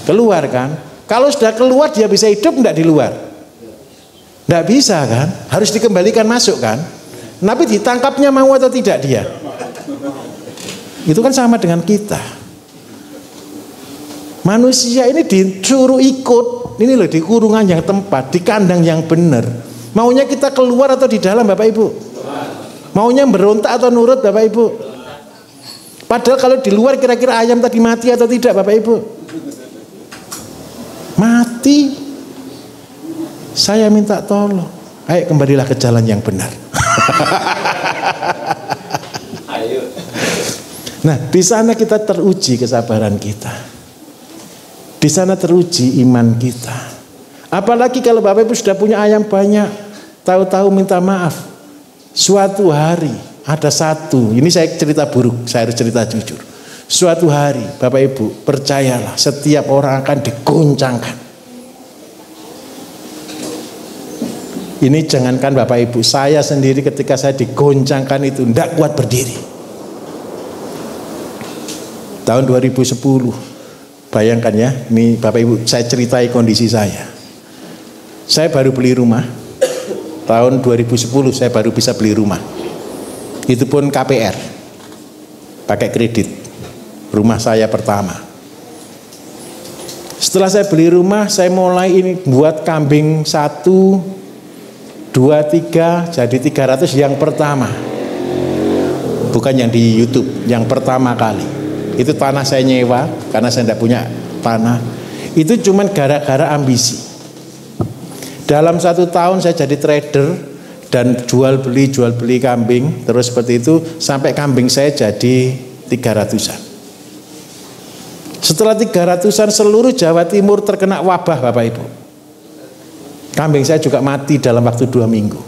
Keluar kan? Kalau sudah keluar dia bisa hidup enggak di luar? Enggak bisa kan? Harus dikembalikan masuk kan? Tapi ditangkapnya mau atau tidak dia? Itu kan sama dengan kita. Manusia ini disuruh ikut, ini loh di kurungan yang tempat, di kandang yang benar. Maunya kita keluar atau di dalam Bapak Ibu? Maunya berontak atau nurut Bapak Ibu? Padahal kalau di luar kira-kira ayam tadi mati atau tidak Bapak Ibu? Mati. Saya minta tolong, ayo kembalilah ke jalan yang benar. Nah, di sana kita teruji kesabaran kita. Di sana teruji iman kita. Apalagi kalau Bapak Ibu sudah punya ayam banyak, tahu-tahu minta maaf. Suatu hari ada satu, ini saya cerita buruk, saya harus cerita jujur. Suatu hari Bapak Ibu percayalah, setiap orang akan diguncangkan. Ini jangankan Bapak Ibu, saya sendiri ketika saya digoncangkan itu tidak kuat berdiri. Tahun 2010, bayangkan ya, ini Bapak Ibu saya ceritai kondisi saya. Saya baru beli rumah, Tahun 2010 saya baru bisa beli rumah. Itu pun KPR, pakai kredit. Rumah saya pertama. Setelah saya beli rumah, saya mulai ini buat kambing 1, 2, 3, jadi 300 yang pertama. Bukan yang di YouTube, yang pertama kali. Itu tanah saya nyewa, karena saya tidak punya tanah. Itu cuman gara-gara ambisi. Dalam 1 tahun saya jadi trader dan jual beli kambing terus seperti itu sampai kambing saya jadi 300-an. Setelah 300-an seluruh Jawa Timur terkena wabah Bapak Ibu. Kambing saya juga mati dalam waktu 2 minggu.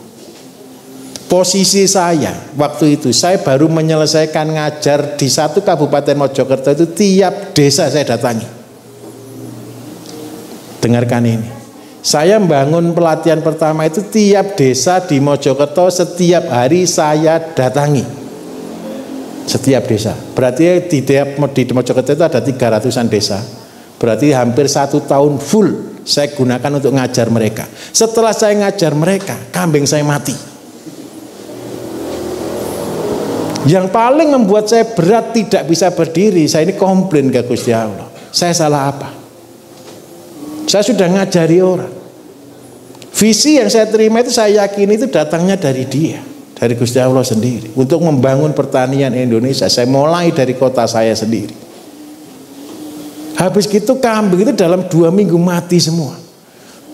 Posisi saya waktu itu saya baru menyelesaikan ngajar di 1 Kabupaten Mojokerto itu tiap desa saya datangi. Dengarkan ini. Saya membangun pelatihan pertama itu tiap desa di Mojokerto setiap hari saya datangi. Setiap desa. Berarti di Mojokerto itu ada 300-an desa. Berarti hampir 1 tahun full saya gunakan untuk ngajar mereka. Setelah saya ngajar mereka, kambing saya mati. Yang paling membuat saya berat tidak bisa berdiri, saya ini komplain ke Gusti Allah. Saya salah apa? Saya sudah ngajari orang. Visi yang saya terima itu saya yakini itu datangnya dari Dia, dari Gusti Allah sendiri. Untuk membangun pertanian Indonesia, saya mulai dari kota saya sendiri. Habis gitu kambing itu dalam 2 minggu mati semua.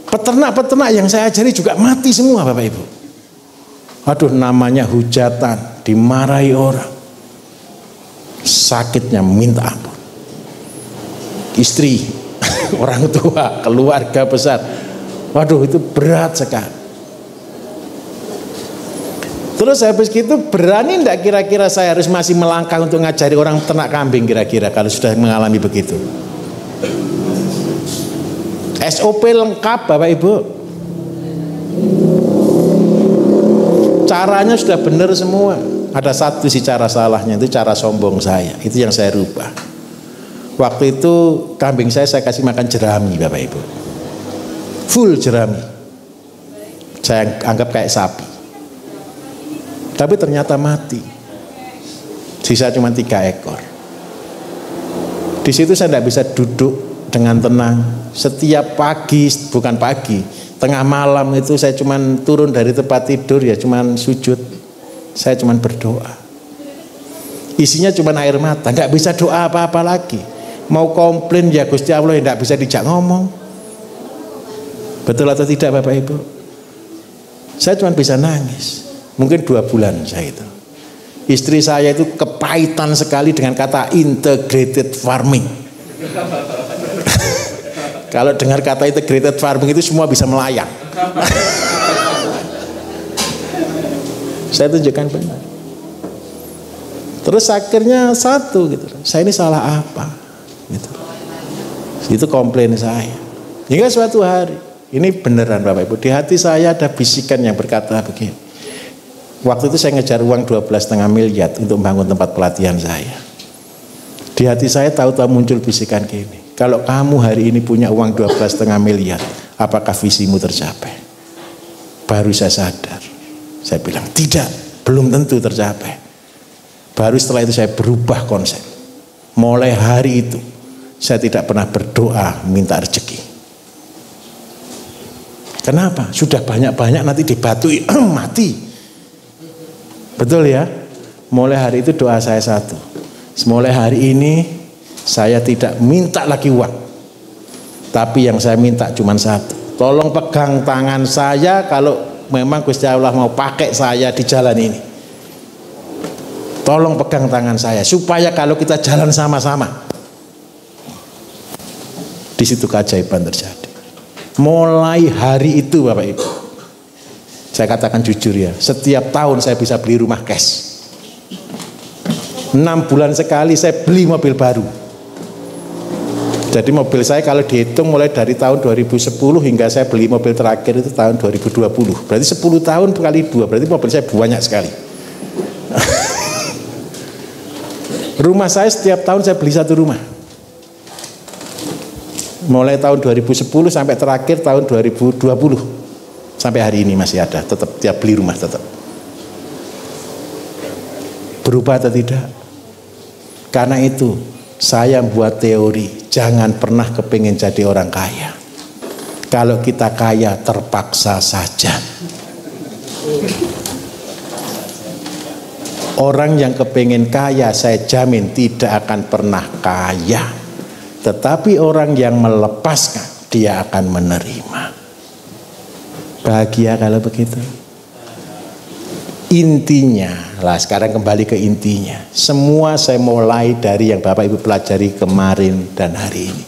Peternak-peternak yang saya ajari juga mati semua Bapak Ibu. Aduh, namanya hujatan, dimarahi orang. Sakitnya minta ampun. Istri, orang tua, keluarga besar, waduh itu berat sekali. Terus habis itu berani enggak kira-kira saya harus masih melangkah untuk ngajari orang ternak kambing kira-kira kalau sudah mengalami begitu? SOP lengkap Bapak Ibu. Caranya sudah benar semua. Ada satu sih cara salahnya, itu cara sombong saya. Itu yang saya rubah. Waktu itu kambing saya kasih makan jerami Bapak Ibu. Full jerami. Saya anggap kayak sapi. Tapi ternyata mati. Sisa cuma 3 ekor. Di situ saya tidak bisa duduk dengan tenang. Setiap pagi, bukan pagi, tengah malam itu saya cuma turun dari tempat tidur ya cuma sujud. Saya cuma berdoa. Isinya cuma air mata, tidak bisa doa apa-apa lagi. Mau komplain ya Gusti Allah yang tidak bisa dijak ngomong. Betul atau tidak Bapak Ibu? Saya cuma bisa nangis. Mungkin 2 bulan saya itu. Istri saya itu kepahitan sekali dengan kata integrated farming. Kalau dengar kata integrated farming itu semua bisa melayang. Saya tunjukkan benar. Terus akhirnya satu gitu. Saya ini salah apa? Gitu. Itu komplain saya. Hingga suatu hari, ini beneran Bapak Ibu, di hati saya ada bisikan yang berkata begini. Waktu itu saya ngejar uang 12,5 miliar untuk membangun tempat pelatihan saya. Di hati saya tahu-tahu muncul bisikan gini. Kalau kamu hari ini punya uang 12,5 miliar, apakah visimu tercapai? Baru saya sadar. Saya bilang, tidak, belum tentu tercapai. Baru setelah itu saya berubah konsep. Mulai hari itu, saya tidak pernah berdoa minta rezeki. Kenapa? Sudah banyak-banyak nanti dibatui, mati. Betul ya? Mulai hari itu doa saya satu. Mulai hari ini, saya tidak minta lagi uang. Tapi yang saya minta cuma satu. Tolong pegang tangan saya kalau memang Gusti Allah mau pakai saya di jalan ini. Tolong pegang tangan saya supaya kalau kita jalan sama-sama. Di situ keajaiban terjadi. Mulai hari itu Bapak Ibu, saya katakan jujur ya, setiap tahun saya bisa beli rumah cash. 6 bulan sekali saya beli mobil baru. Jadi mobil saya kalau dihitung mulai dari tahun 2010 hingga saya beli mobil terakhir itu tahun 2020. Berarti 10 tahun kali 2, berarti mobil saya banyak sekali. Rumah saya setiap tahun saya beli 1 rumah. Mulai tahun 2010 sampai terakhir tahun 2020. Sampai hari ini masih ada, tetap tiap beli rumah tetap. Berubah atau tidak? Karena itu saya buat teori, jangan pernah kepingin jadi orang kaya. Kalau kita kaya terpaksa saja. Orang yang kepingin kaya saya jamin tidak akan pernah kaya. Tetapi orang yang melepaskan dia akan menerima. Bahagia kalau begitu. Intinya, lah sekarang kembali ke intinya. Semua saya mulai dari yang Bapak Ibu pelajari kemarin dan hari ini.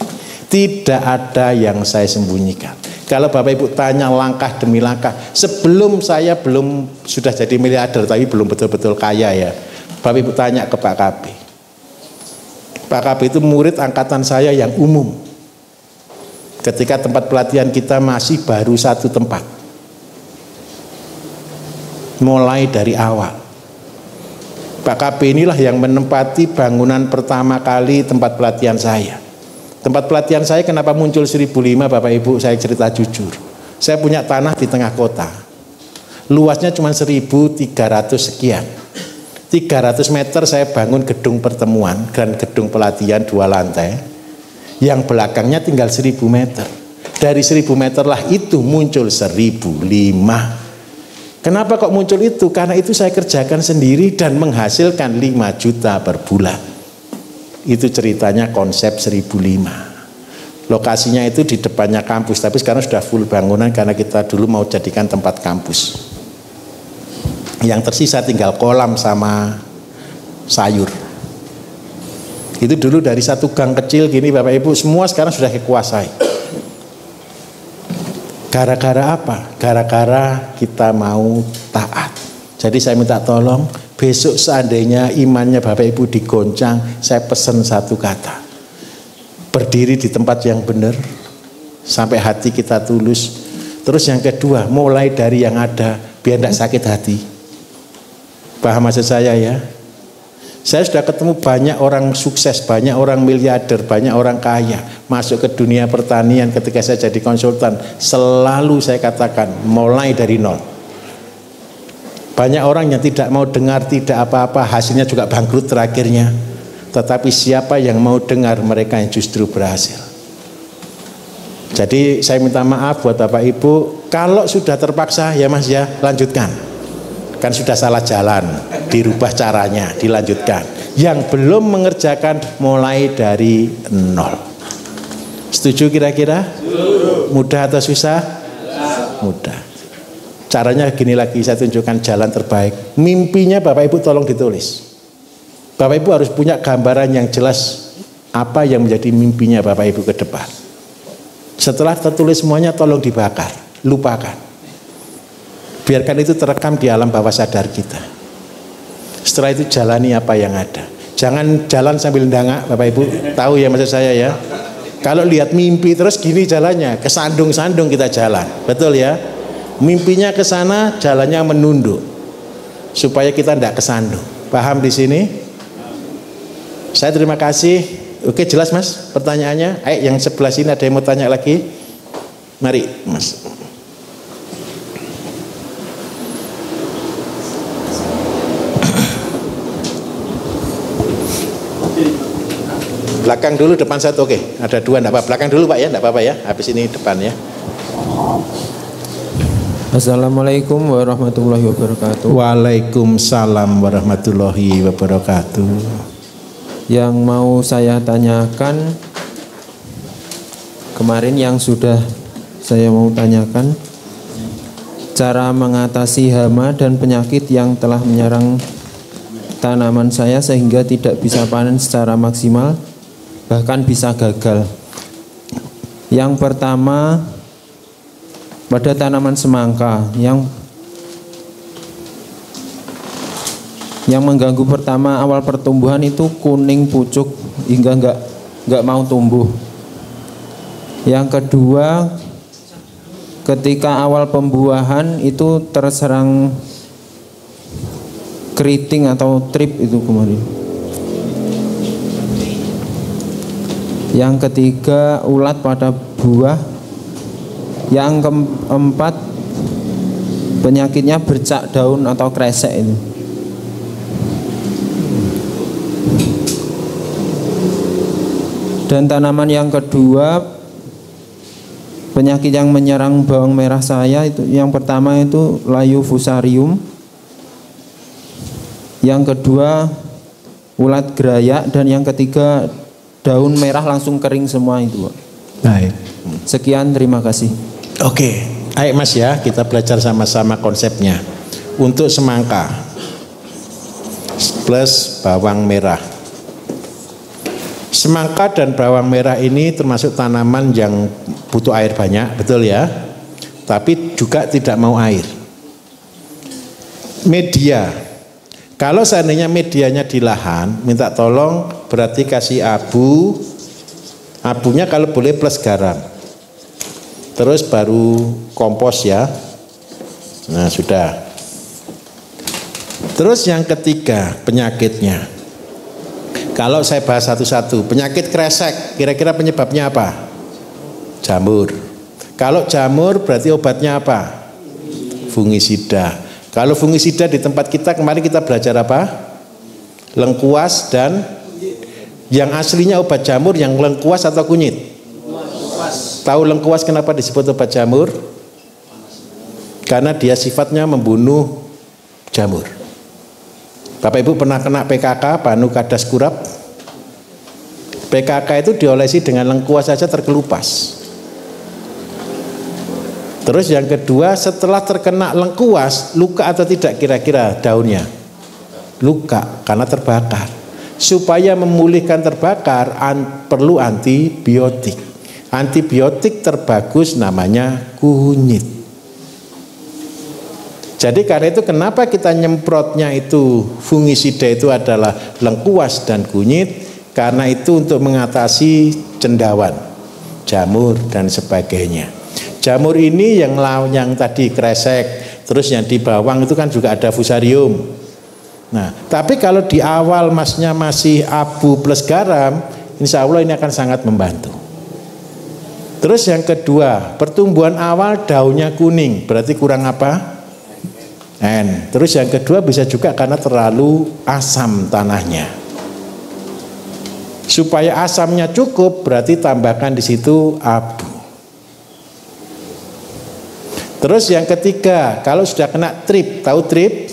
Tidak ada yang saya sembunyikan. Kalau Bapak Ibu tanya langkah demi langkah, sebelum saya belum sudah jadi miliarder tapi belum betul-betul kaya ya. Bapak Ibu tanya ke Pak KB. Pak KB itu murid angkatan saya yang umum. Ketika tempat pelatihan kita masih baru satu tempat. Mulai dari awal. Pak KB inilah yang menempati bangunan pertama kali tempat pelatihan saya. Tempat pelatihan saya kenapa muncul 1005 Bapak Ibu, saya cerita jujur. Saya punya tanah di tengah kota. Luasnya cuma 1.300 sekian. 300 meter saya bangun gedung pertemuan dan gedung pelatihan 2 lantai. Yang belakangnya tinggal 1.000 meter. Dari 1.000 meter lah itu muncul 1.005. Kenapa kok muncul itu? Karena itu saya kerjakan sendiri dan menghasilkan 5 juta per bulan. Itu ceritanya konsep 1.005. Lokasinya itu di depannya kampus, tapi sekarang sudah full bangunan karena kita dulu mau jadikan tempat kampus. Yang tersisa tinggal kolam sama sayur. Itu dulu dari satu gang kecil gini Bapak Ibu, semua sekarang sudah dikuasai. Gara-gara apa? Gara-gara kita mau taat. Jadi saya minta tolong, besok seandainya imannya Bapak Ibu digoncang, saya pesan satu kata. Berdiri di tempat yang benar, sampai hati kita tulus. Terus yang kedua, mulai dari yang ada, biar tidak sakit hati. Paham maksud saya ya? Saya sudah ketemu banyak orang sukses, banyak orang miliarder, banyak orang kaya masuk ke dunia pertanian. Ketika saya jadi konsultan, selalu saya katakan mulai dari nol. Banyak orang yang tidak mau dengar, tidak apa-apa, hasilnya juga bangkrut terakhirnya. Tetapi siapa yang mau dengar, mereka yang justru berhasil. Jadi saya minta maaf buat Bapak Ibu, kalau sudah terpaksa ya Mas ya, lanjutkan. Kan sudah salah jalan, dirubah caranya, dilanjutkan. Yang belum mengerjakan mulai dari nol. Setuju kira-kira? Mudah atau susah? Mudah. Caranya gini lagi, saya tunjukkan jalan terbaik. Mimpinya Bapak Ibu tolong ditulis. Bapak Ibu harus punya gambaran yang jelas apa yang menjadi mimpinya Bapak Ibu ke depan. Setelah tertulis semuanya tolong dibakar, lupakan. Biarkan itu terekam di alam bawah sadar kita. Setelah itu jalani apa yang ada. Jangan jalan sambil ndangak, Bapak Ibu. Tahu ya maksud saya ya. Kalau lihat mimpi terus gini jalannya, kesandung-sandung kita jalan. Betul ya? Mimpinya ke sana, jalannya menunduk. Supaya kita tidak kesandung. Paham di sini? Saya terima kasih. Oke, jelas Mas pertanyaannya? Yang sebelah sini ada yang mau tanya lagi? Mari Mas. Belakang dulu, depan satu, oke. Ada dua, enggak apa. Belakang dulu Pak ya, enggak apa-apa ya. Habis ini depan ya. Assalamualaikum warahmatullahi wabarakatuh. Waalaikumsalam warahmatullahi wabarakatuh. Yang mau saya tanyakan, kemarin yang sudah saya mau tanyakan, cara mengatasi hama dan penyakit yang telah menyerang tanaman saya sehingga tidak bisa panen secara maksimal, bahkan bisa gagal. Yang pertama pada tanaman semangka yang mengganggu pertama awal pertumbuhan itu kuning pucuk hingga nggak mau tumbuh. Yang kedua ketika awal pembuahan itu terserang keriting atau trip itu kemarin. Yang ketiga ulat pada buah. Yang keempat penyakitnya bercak daun atau kresek itu. Dan tanaman yang kedua, penyakit yang menyerang bawang merah saya itu, yang pertama itu layu fusarium, yang kedua ulat gerayak, dan yang ketiga daun merah langsung kering semua itu, Pak. Baik. Sekian, terima kasih. Oke, ayo Mas ya, kita belajar sama-sama konsepnya. Untuk semangka plus bawang merah. Semangka dan bawang merah ini termasuk tanaman yang butuh air banyak, betul ya? Tapi juga tidak mau air. Media. Kalau seandainya medianya di lahan, minta tolong berarti kasih abu. Abunya kalau boleh plus garam. Terus baru kompos ya. Nah, sudah. Terus yang ketiga, penyakitnya. Kalau saya bahas satu-satu, penyakit kresek, kira-kira penyebabnya apa? Jamur. Kalau jamur berarti obatnya apa? Fungisida. Kalau fungisida di tempat kita kemarin kita belajar apa? Lengkuas dan yang aslinya obat jamur yang lengkuas atau kunyit? Tahu lengkuas kenapa disebut obat jamur? Karena dia sifatnya membunuh jamur. Bapak Ibu pernah kena PKK, panu kadas kurap? PKK itu diolesi dengan lengkuas saja terkelupas. Terus yang kedua, setelah terkena lengkuas, luka atau tidak kira-kira daunnya? Luka, karena terbakar. Supaya memulihkan terbakar, perlu antibiotik. Antibiotik terbagus namanya kunyit. Jadi karena itu kenapa kita nyemprotnya itu fungisida itu adalah lengkuas dan kunyit, karena itu untuk mengatasi cendawan, jamur dan sebagainya. Jamur ini yang tadi kresek, terus yang di bawang itu kan juga ada fusarium. Nah, tapi kalau di awal masnya masih abu plus garam, insya Allah ini akan sangat membantu. Terus yang kedua, pertumbuhan awal daunnya kuning, berarti kurang apa? N. Terus yang kedua bisa juga karena terlalu asam tanahnya. Supaya asamnya cukup, berarti tambahkan di situ abu. Terus yang ketiga, kalau sudah kena trip, tahu trip?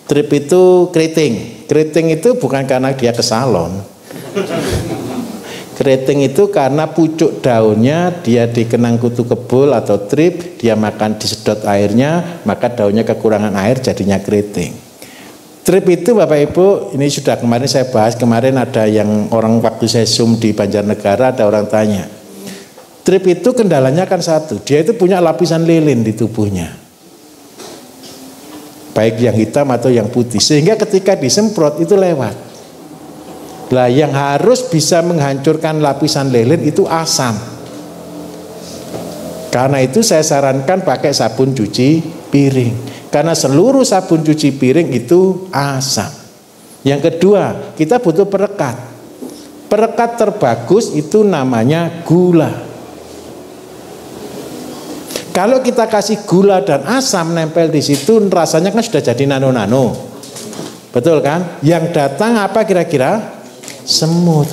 Trip itu keriting. Keriting itu bukan karena dia ke salon. Keriting itu karena pucuk daunnya dia dikenang kutu kebul atau trip, dia makan disedot airnya, maka daunnya kekurangan air jadinya keriting. Trip itu Bapak Ibu, ini sudah kemarin saya bahas, kemarin ada yang orang waktu saya Zoom di Banjarnegara ada orang tanya. Trip itu kendalanya kan satu, dia itu punya lapisan lilin di tubuhnya. Baik yang hitam atau yang putih, sehingga ketika disemprot itu lewat. Lah yang harus bisa menghancurkan lapisan lilin itu asam. Karena itu saya sarankan pakai sabun cuci piring. Karena seluruh sabun cuci piring itu asam. Yang kedua, kita butuh perekat. Perekat terbagus itu namanya gula. Kalau kita kasih gula dan asam nempel di situ, rasanya kan sudah jadi nano-nano. Betul kan? Yang datang apa kira-kira? Semut.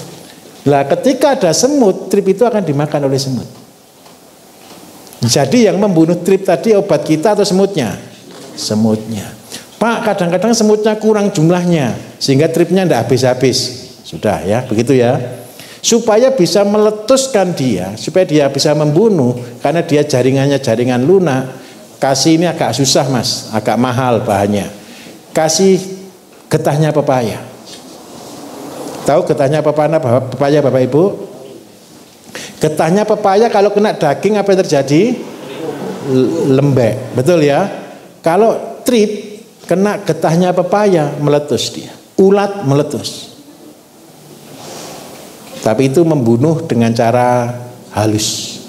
Lah ketika ada semut, trip itu akan dimakan oleh semut. Jadi yang membunuh trip tadi obat kita atau semutnya? Semutnya. Pak, kadang-kadang semutnya kurang jumlahnya sehingga tripnya tidak habis-habis. Sudah ya, begitu ya. Supaya bisa meletuskan dia, supaya dia bisa membunuh, karena dia jaringannya jaringan lunak. Kasih ini agak susah Mas, agak mahal bahannya. Kasih getahnya pepaya. Tahu getahnya pepaya Bapak Ibu? Getahnya pepaya kalau kena daging apa yang terjadi? Lembek, betul ya? Kalau trip kena getahnya pepaya meletus dia, ulat meletus. Tapi itu membunuh dengan cara halus.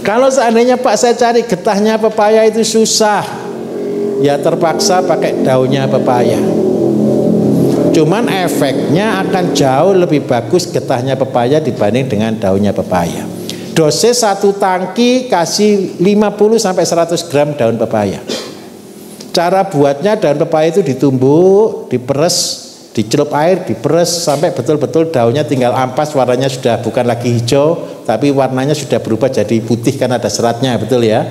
Kalau seandainya Pak saya cari getahnya pepaya itu susah, ya terpaksa pakai daunnya pepaya. Cuman efeknya akan jauh lebih bagus getahnya pepaya dibanding dengan daunnya pepaya. Dosis 1 tangki kasih 50 sampai 100 gram daun pepaya. Cara buatnya, daun pepaya itu ditumbuk, diperes, dicelup air, diperes sampai betul-betul daunnya tinggal ampas, warnanya sudah bukan lagi hijau, tapi warnanya sudah berubah jadi putih karena ada seratnya, betul ya.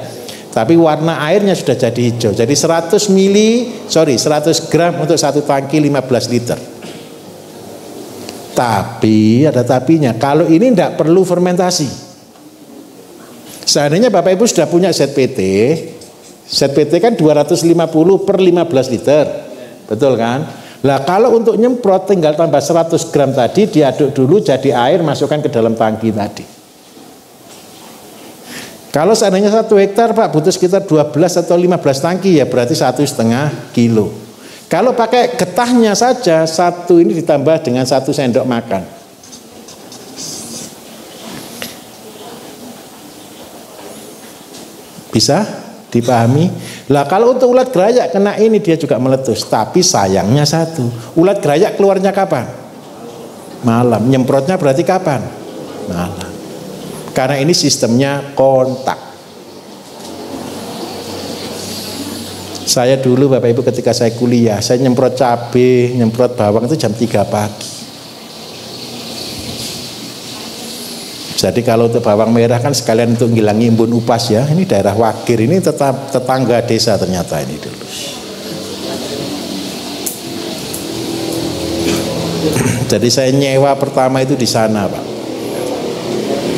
Tapi warna airnya sudah jadi hijau. Jadi 100 gram untuk 1 tangki 15 liter. Tapi ada tapinya, kalau ini tidak perlu fermentasi. Seandainya Bapak Ibu sudah punya ZPT, ZPT kan 250 per 15 liter, betul kan? Lah kalau untuk nyemprot tinggal tambah 100 gram tadi, diaduk dulu jadi air, masukkan ke dalam tangki tadi. Kalau seandainya 1 hektar Pak butuh sekitar 12 atau 15 tangki, ya berarti 1,5 kilo. Kalau pakai getahnya saja, 1 ini ditambah dengan 1 sendok makan. Bisa dipahami? Lah kalau untuk ulat gerayak kena ini dia juga meletus. Tapi sayangnya satu, ulat gerayak keluarnya kapan? Malam. Nyemprotnya berarti kapan? Malam. Karena ini sistemnya kontak. Saya dulu Bapak Ibu ketika saya kuliah, saya nyemprot cabai, nyemprot bawang itu jam 3 pagi. Jadi kalau untuk bawang merah kan sekalian untuk ngilangi embun upas ya. Ini daerah Wagir, ini tetangga desa ternyata ini dulu. Jadi saya nyewa pertama itu di sana Pak.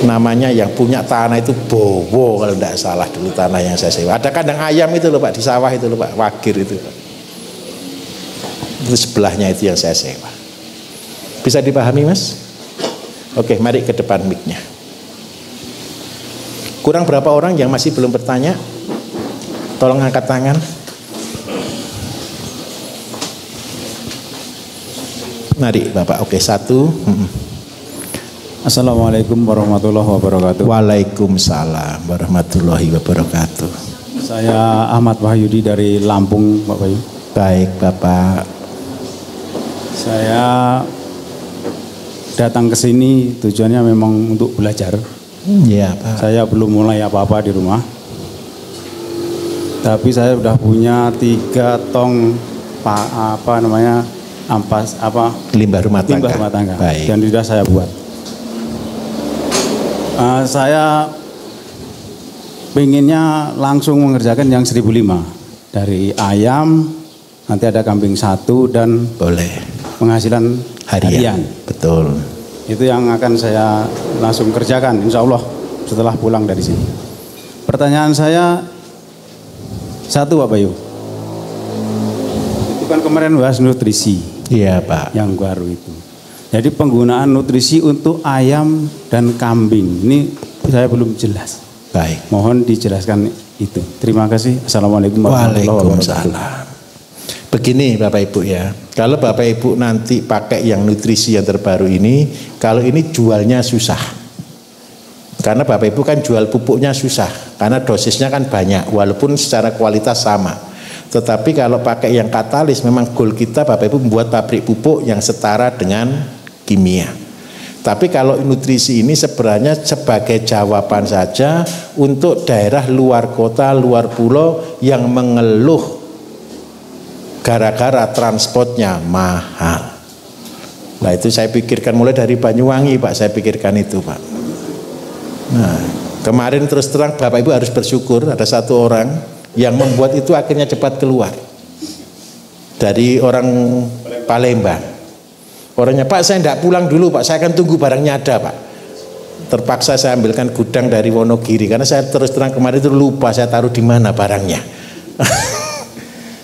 Namanya yang punya tanah itu Bowo kalau tidak salah dulu tanah yang saya sewa. Ada kandang ayam itu loh Pak, di sawah itu loh Pak, Wagir itu Pak. Itu sebelahnya itu yang saya sewa. Bisa dipahami Mas? Oke, mari ke depan mic-nya. Kurang berapa orang yang masih belum bertanya? Tolong angkat tangan. Mari Bapak. Oke, 1. Assalamualaikum warahmatullahi wabarakatuh. Waalaikumsalam warahmatullahi wabarakatuh. Saya Ahmad Wahyudi dari Lampung, Pak Bayu. Baik Bapak. Saya datang ke sini tujuannya memang untuk belajar. Iya Pak. Saya belum mulai apa-apa di rumah. Tapi saya sudah punya 3 tong limbah rumah tangga. Baik. Dan sudah saya buat. Saya pengennya langsung mengerjakan yang 1.500 dari ayam, nanti ada kambing 1 dan boleh penghasilan harian. Betul. Itu yang akan saya langsung kerjakan insya Allah setelah pulang dari sini. Pertanyaan saya 1 Pak Bayu. Itu kan kemarin bahas nutrisi. Iya Pak. Yang baru itu. Jadi penggunaan nutrisi untuk ayam dan kambing ini saya belum jelas. Baik. Mohon dijelaskan itu. Terima kasih. Assalamualaikum warahmatullahi wabarakatuh. Waalaikumsalam. Begini Bapak Ibu ya, kalau Bapak Ibu nanti pakai yang nutrisi yang terbaru ini, kalau ini jualnya susah. Karena Bapak Ibu kan jual pupuknya susah, karena dosisnya kan banyak, walaupun secara kualitas sama. Tetapi kalau pakai yang katalis, memang goal kita Bapak Ibu membuat pabrik pupuk yang setara dengan kimia. Tapi kalau nutrisi ini sebenarnya sebagai jawaban saja untuk daerah luar kota, luar pulau yang mengeluh gara-gara transportnya mahal. Nah itu saya pikirkan mulai dari Banyuwangi Pak, saya pikirkan itu Pak. Nah kemarin terus terang Bapak Ibu harus bersyukur ada 1 orang yang membuat itu akhirnya cepat keluar. Dari orang Palembang. Orangnya Pak saya tidak pulang dulu Pak, saya akan tunggu barangnya ada Pak. Terpaksa saya ambilkan gudang dari Wonogiri karena saya terus terang kemarin itu lupa saya taruh di mana barangnya.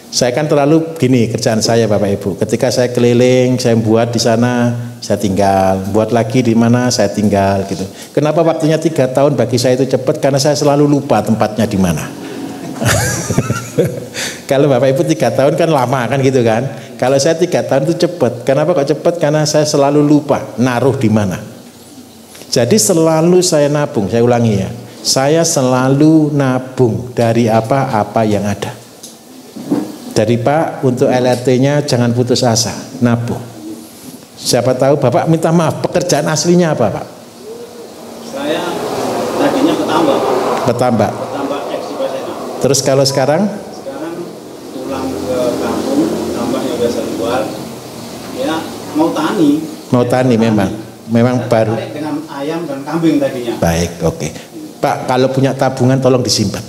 Saya kan terlalu gini kerjaan saya Bapak Ibu. Ketika saya keliling, saya buat di sana, saya tinggal. Buat lagi di mana, saya tinggal gitu. Kenapa waktunya 3 tahun bagi saya itu cepat? Karena saya selalu lupa tempatnya di mana. Kalau Bapak Ibu 3 tahun kan lama kan gitu kan. Kalau saya 3 tahun itu cepat. Kenapa kok cepat? Karena saya selalu lupa naruh di mana. Jadi selalu saya nabung. Saya ulangi ya. Saya selalu nabung dari apa-apa yang ada. Dari Pak untuk LRT-nya jangan putus asa, nabung. Siapa tahu Bapak minta maaf, pekerjaan aslinya apa Pak? Saya Akhirnya ketambah. Bertambah. Bertambah X di pasena. Terus kalau sekarang? Sekarang pulang ke kampung, tambah yang biasa jual. Ya mau tani. Mau tani memang. Memang Saya baru. tertarik dengan ayam dan kambing tadinya. Baik, oke. Pak, kalau punya tabungan tolong disimpan.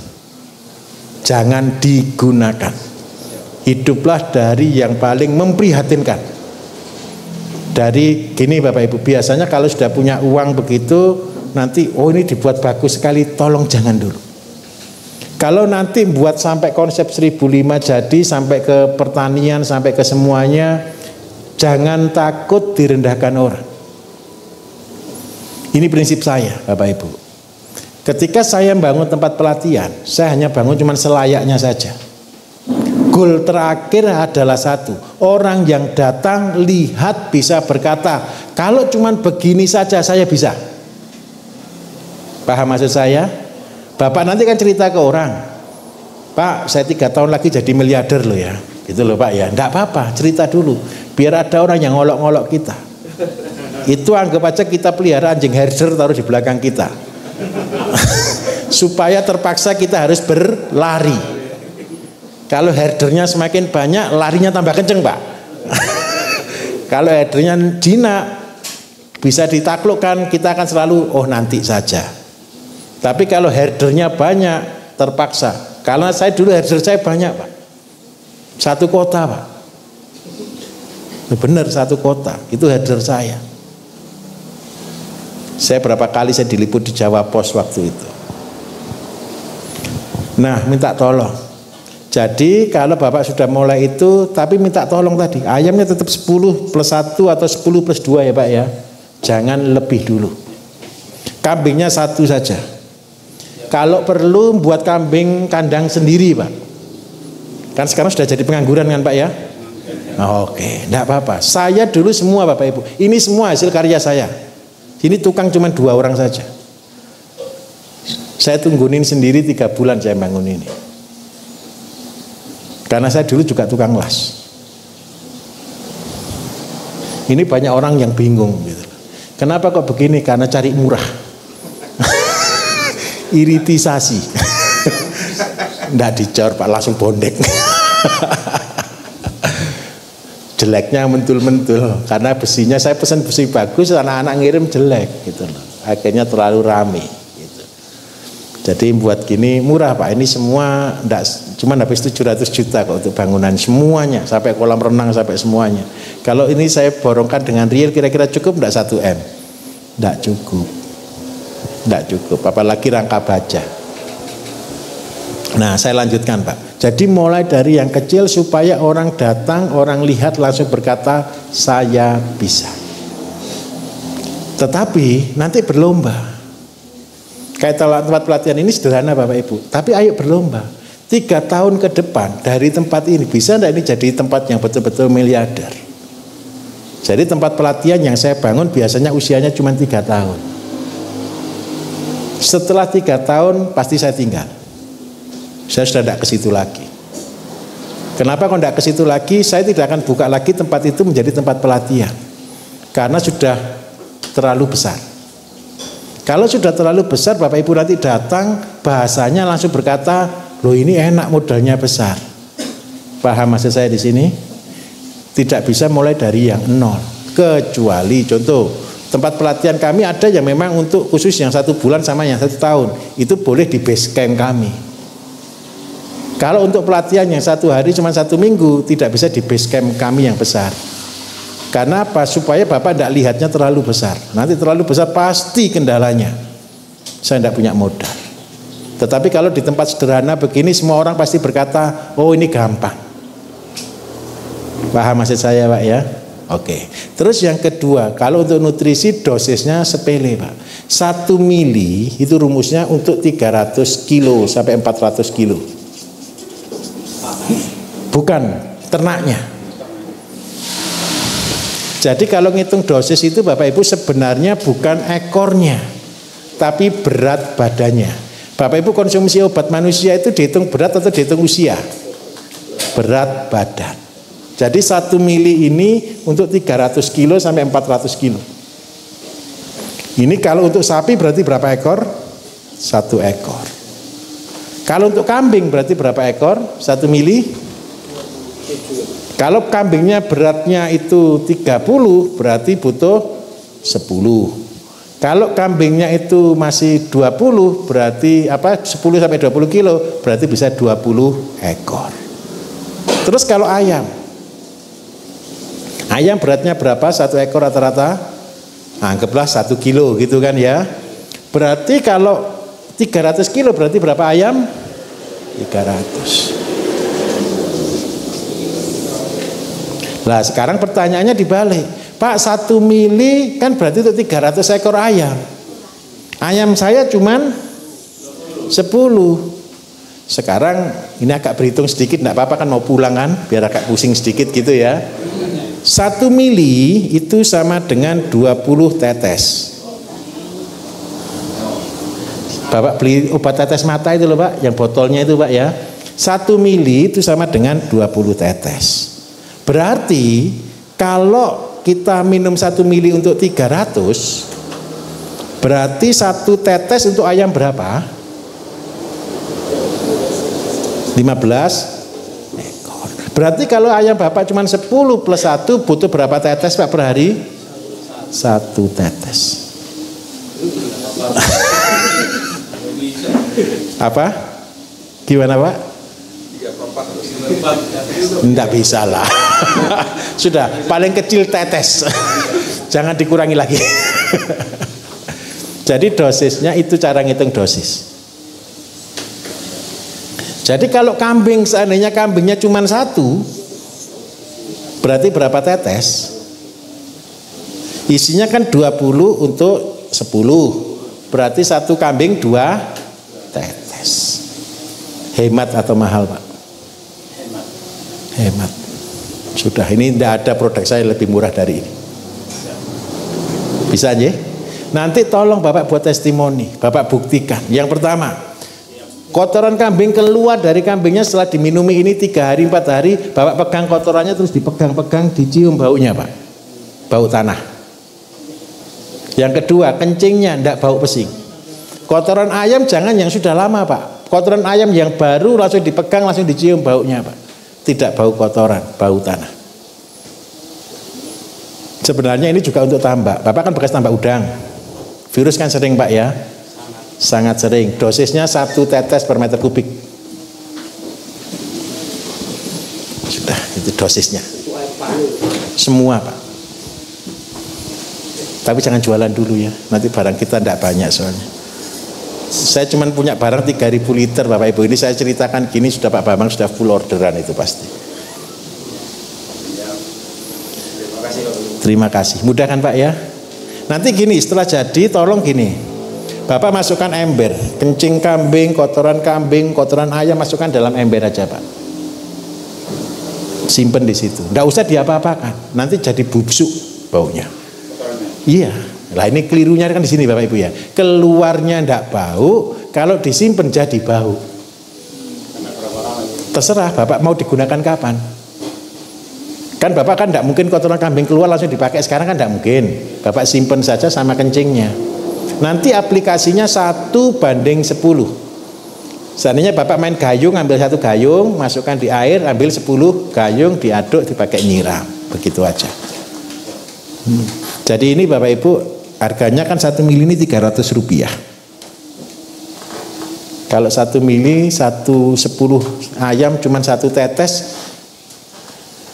Jangan digunakan. Hiduplah dari yang paling memprihatinkan. Dari gini Bapak Ibu, biasanya kalau sudah punya uang begitu, nanti oh ini dibuat bagus sekali, tolong jangan dulu. Kalau nanti buat sampai konsep 1005 jadi, sampai ke pertanian, sampai ke semuanya, jangan takut direndahkan orang. Ini prinsip saya Bapak Ibu. Ketika saya bangun tempat pelatihan, saya hanya bangun cuma selayaknya saja. Goal terakhir adalah satu, orang yang datang lihat bisa berkata, kalau cuma begini saja saya bisa. Paham maksud saya? Bapak nanti kan cerita ke orang, Pak saya 3 tahun lagi jadi miliarder loh ya, gitu loh Pak ya. Enggak apa-apa, cerita dulu, biar ada orang yang ngolok-ngolok kita. Itu anggap aja kita pelihara anjing herder taruh di belakang kita. Supaya terpaksa kita harus berlari. Kalau herdernya semakin banyak, larinya tambah kenceng Pak. Kalau herdernya jinak, bisa ditaklukkan, kita akan selalu, oh nanti saja. Tapi kalau herdernya banyak, terpaksa. Karena saya dulu herder saya banyak Pak. 1 kota Pak. Benar 1 kota, itu herder saya. Saya berapa kali saya diliput di Jawa Pos waktu itu. Nah, minta tolong. Jadi kalau Bapak sudah mulai itu, tapi minta tolong tadi, ayamnya tetap 10 plus 1 atau 10 plus 2 ya Pak ya. Jangan lebih dulu. Kambingnya 1 saja. Kalau perlu buat kambing kandang sendiri Pak. Kan sekarang sudah jadi pengangguran kan Pak ya. Oke, enggak apa-apa. Saya dulu semua Bapak Ibu, ini semua hasil karya saya. Ini tukang cuma 2 orang saja. Saya tungguin sendiri 3 bulan saya bangun ini. Karena saya dulu juga tukang las. Ini banyak orang yang bingung gitu. Kenapa kok begini? Karena cari murah. Iritisasi. Nggak dicor Pak, langsung bondek. Jeleknya mentul-mentul. Karena besinya saya pesan besi bagus, anak-anak ngirim jelek gitu loh. Akhirnya terlalu rame. Jadi buat gini murah Pak, ini semua enggak, cuma habis 700 juta kok untuk bangunan semuanya, sampai kolam renang sampai semuanya. Kalau ini saya borongkan dengan real kira-kira cukup enggak 1 M? Enggak cukup. Enggak cukup, apalagi rangka baja. Nah saya lanjutkan Pak. Jadi mulai dari yang kecil supaya orang datang, orang lihat langsung berkata saya bisa. Tetapi nanti berlomba. Kayak tempat pelatihan ini sederhana Bapak Ibu, tapi ayo berlomba. 3 tahun ke depan dari tempat ini bisa enggak ini jadi tempat yang betul-betul miliarder. Jadi tempat pelatihan yang saya bangun biasanya usianya cuma 3 tahun. Setelah 3 tahun pasti saya tinggal. Saya sudah tidak ke situ lagi. Kenapa kok tidak ke situ lagi? Saya tidak akan buka lagi tempat itu menjadi tempat pelatihan. Karena sudah terlalu besar. Kalau sudah terlalu besar, Bapak Ibu nanti datang, bahasanya langsung berkata, loh ini enak modalnya besar. Paham maksud saya di sini? Tidak bisa mulai dari yang nol. Kecuali contoh, tempat pelatihan kami ada yang memang untuk khusus yang 1 bulan sama yang 1 tahun. Itu boleh di base camp kami. Kalau untuk pelatihan yang 1 hari cuma 1 minggu, tidak bisa di base camp kami yang besar. Karena apa? Supaya Bapak tidak lihatnya terlalu besar. Nanti terlalu besar pasti kendalanya. Saya tidak punya modal. Tetapi kalau di tempat sederhana begini semua orang pasti berkata, oh ini gampang. Paham maksud saya Pak ya? Oke. Terus yang kedua, kalau untuk nutrisi dosisnya sepele Pak. 1 mili itu rumusnya untuk 300 kilo sampai 400 kilo. Bukan ternaknya. Jadi kalau ngitung dosis itu Bapak Ibu sebenarnya bukan ekornya, tapi berat badannya. Bapak Ibu konsumsi obat manusia itu dihitung berat atau dihitung usia? Berat badan. Jadi 1 mili ini untuk 300 kilo sampai 400 kilo. Ini kalau untuk sapi berarti berapa ekor? 1 ekor. Kalau untuk kambing berarti berapa ekor? 1 mili? Kalau kambingnya beratnya itu 30 berarti butuh 10. Kalau kambingnya itu masih 20 berarti 10 sampai 20 kilo berarti bisa 20 ekor. Terus kalau ayam beratnya berapa? 1 ekor rata-rata? Anggaplah 1 kilo gitu kan ya. Berarti kalau 300 kilo berarti berapa ayam? 300. Nah sekarang pertanyaannya dibalik. Pak, 1 mili kan berarti itu 300 ekor ayam. Ayam saya cuman 10. Sekarang ini agak berhitung sedikit, enggak apa-apa kan mau pulang kan, biar agak pusing sedikit gitu ya. 1 mili itu sama dengan 20 tetes. Bapak beli obat tetes mata itu loh Pak, yang botolnya itu Pak ya. 1 mili itu sama dengan 20 tetes. Berarti kalau kita minum 1 mili untuk 300, berarti 1 tetes untuk ayam berapa? 15 ekor. Berarti kalau ayam Bapak cuma 10 plus 1 butuh berapa tetes Pak per hari? 1 tetes. Apa? Gimana Pak? Tidak bisa lah. Sudah, paling kecil tetes. Jangan dikurangi lagi. Jadi dosisnya itu cara ngitung dosis. Jadi kalau kambing, seandainya kambingnya cuma 1, berarti berapa tetes? Isinya kan 20 untuk 10. Berarti 1 kambing 2 tetes. Hemat atau mahal Pak? Hemat. Sudah, ini tidak ada produk saya lebih murah dari ini. Bisa aja. Nanti tolong Bapak buat testimoni, Bapak buktikan. Yang pertama, kotoran kambing keluar dari kambingnya setelah diminumi ini 3 hari 4 hari, Bapak pegang kotorannya terus dipegang-pegang, dicium baunya Pak. Bau tanah. Yang kedua, kencingnya tidak bau pesing. Kotoran ayam jangan yang sudah lama Pak. Kotoran ayam yang baru langsung dipegang, langsung dicium baunya Pak. Tidak bau kotoran, bau tanah. Sebenarnya ini juga untuk tambak. Bapak kan bekas tambak udang. Virus kan sering Pak ya. Sangat sering. Dosisnya 1 tetes per meter kubik. Sudah, itu dosisnya. Semua Pak. Tapi jangan jualan dulu ya. Nanti barang kita tidak banyak soalnya. Saya cuma punya barang 3.000 liter Bapak Ibu. Ini saya ceritakan gini sudah Pak Bambang sudah full orderan itu pasti. Terima kasih. Mudah kan Pak ya? Nanti gini setelah jadi tolong gini. Bapak masukkan ember, kencing kambing, kotoran ayam masukkan dalam ember aja Pak. Simpen di situ. Nggak usah diapa-apakan. Nanti jadi busuk baunya. Iya. Lah ini kelirunya kan di sini Bapak Ibu ya. Keluarnya ndak bau, kalau disimpan jadi bau. Terserah Bapak mau digunakan kapan. Kan Bapak kan ndak mungkin kotoran kambing keluar langsung dipakai sekarang kan ndak mungkin. Bapak simpan saja sama kencingnya. Nanti aplikasinya 1:10. Seandainya Bapak main gayung, ambil 1 gayung, masukkan di air, ambil 10 gayung, diaduk, dipakai nyiram. Begitu aja. Jadi ini Bapak Ibu, harganya kan 1 mili ini 300 rupiah. Kalau 1 mili 10 ayam cuma 1 tetes,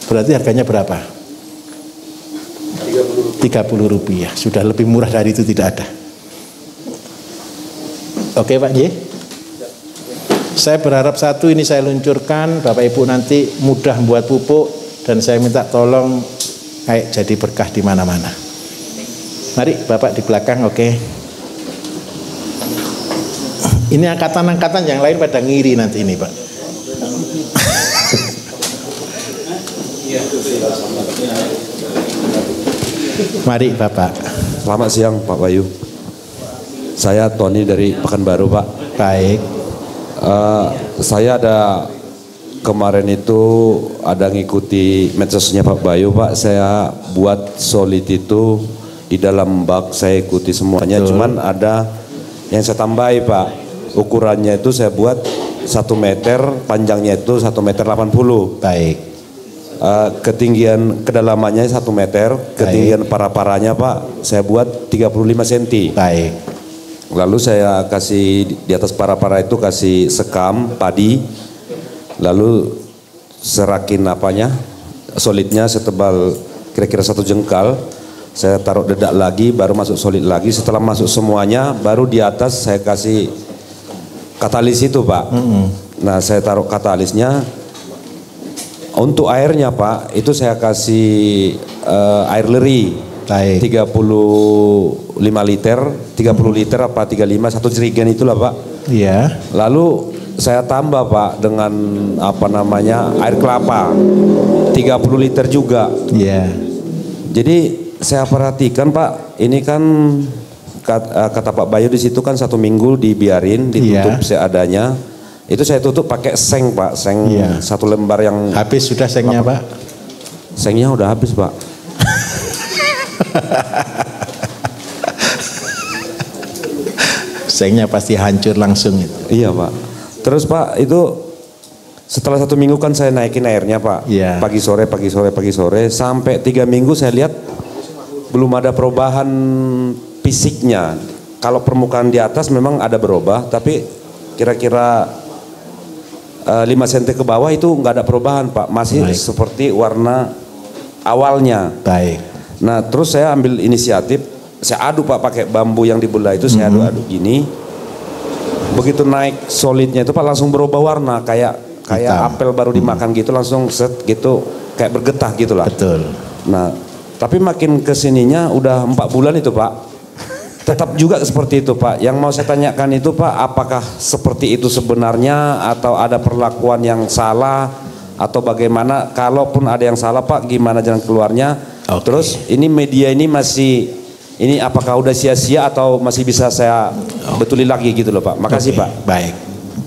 berarti harganya berapa? 30 rupiah. Sudah lebih murah dari itu tidak ada. Oke Pak J. Saya berharap satu ini saya luncurkan, Bapak Ibu nanti mudah membuat pupuk, dan saya minta tolong kayak jadi berkah di mana-mana. Mari Bapak di belakang, oke. Ini angkatan-angkatan yang lain pada ngiri nanti ini Pak. Mari Bapak. Selamat siang Pak Bayu. Saya Tony dari Pekanbaru Pak. Baik. Saya ada kemarin itu ada ngikuti medsosnya Pak Bayu Pak. Saya buat solid itu di dalam bak, saya ikuti semuanya. Betul. Cuman ada yang saya tambahi Pak, ukurannya itu saya buat 1 meter, panjangnya itu 1 meter 80. Baik. Ketinggian kedalamannya 1 meter, ketinggian para-paranya Pak, saya buat 35 cm. Baik. Lalu saya kasih di atas para-para itu kasih sekam padi, lalu serakin solidnya setebal kira-kira 1 jengkal. Saya taruh dedak lagi, baru masuk solid lagi. Setelah masuk semuanya, baru di atas saya kasih katalis itu Pak. Nah saya taruh katalisnya. Untuk airnya Pak, itu saya kasih air leri. Baik. 35 liter, 30 liter apa 35, 1 jerigen itulah Pak. Iya. Lalu saya tambah Pak dengan air kelapa 30 liter juga. Iya. Jadi saya perhatikan Pak, ini kan kata Pak Bayu di situ kan 1 minggu dibiarin, ditutup seadanya. Itu saya tutup pakai seng Pak, seng 1 lembar yang habis sudah sengnya Pak. Sengnya udah habis Pak. Sengnya pasti hancur langsung itu. Iya Pak. Terus Pak itu setelah 1 minggu kan saya naikin airnya Pak. Iya. Pagi sore sampai 3 minggu saya lihat belum ada perubahan fisiknya. Kalau permukaan di atas memang ada berubah, tapi kira-kira 5 cm ke bawah itu nggak ada perubahan Pak. Masih seperti warna awalnya. Baik. Nah terus saya ambil inisiatif, saya aduk Pak pakai bambu yang dibelah itu, saya aduk-aduk gini. Begitu naik solidnya itu Pak langsung berubah warna kayak apel baru dimakan gitu, langsung set gitu kayak bergetah gitu lah. Betul. Nah tapi makin kesininya udah 4 bulan itu Pak, tetap juga seperti itu Pak. Yang mau saya tanyakan itu Pak, apakah seperti itu sebenarnya atau ada perlakuan yang salah atau bagaimana? Kalaupun ada yang salah Pak, gimana jalan keluarnya? Terus ini media ini ini apakah udah sia-sia atau masih bisa saya betulin lagi gitu loh Pak. Makasih Pak. Baik.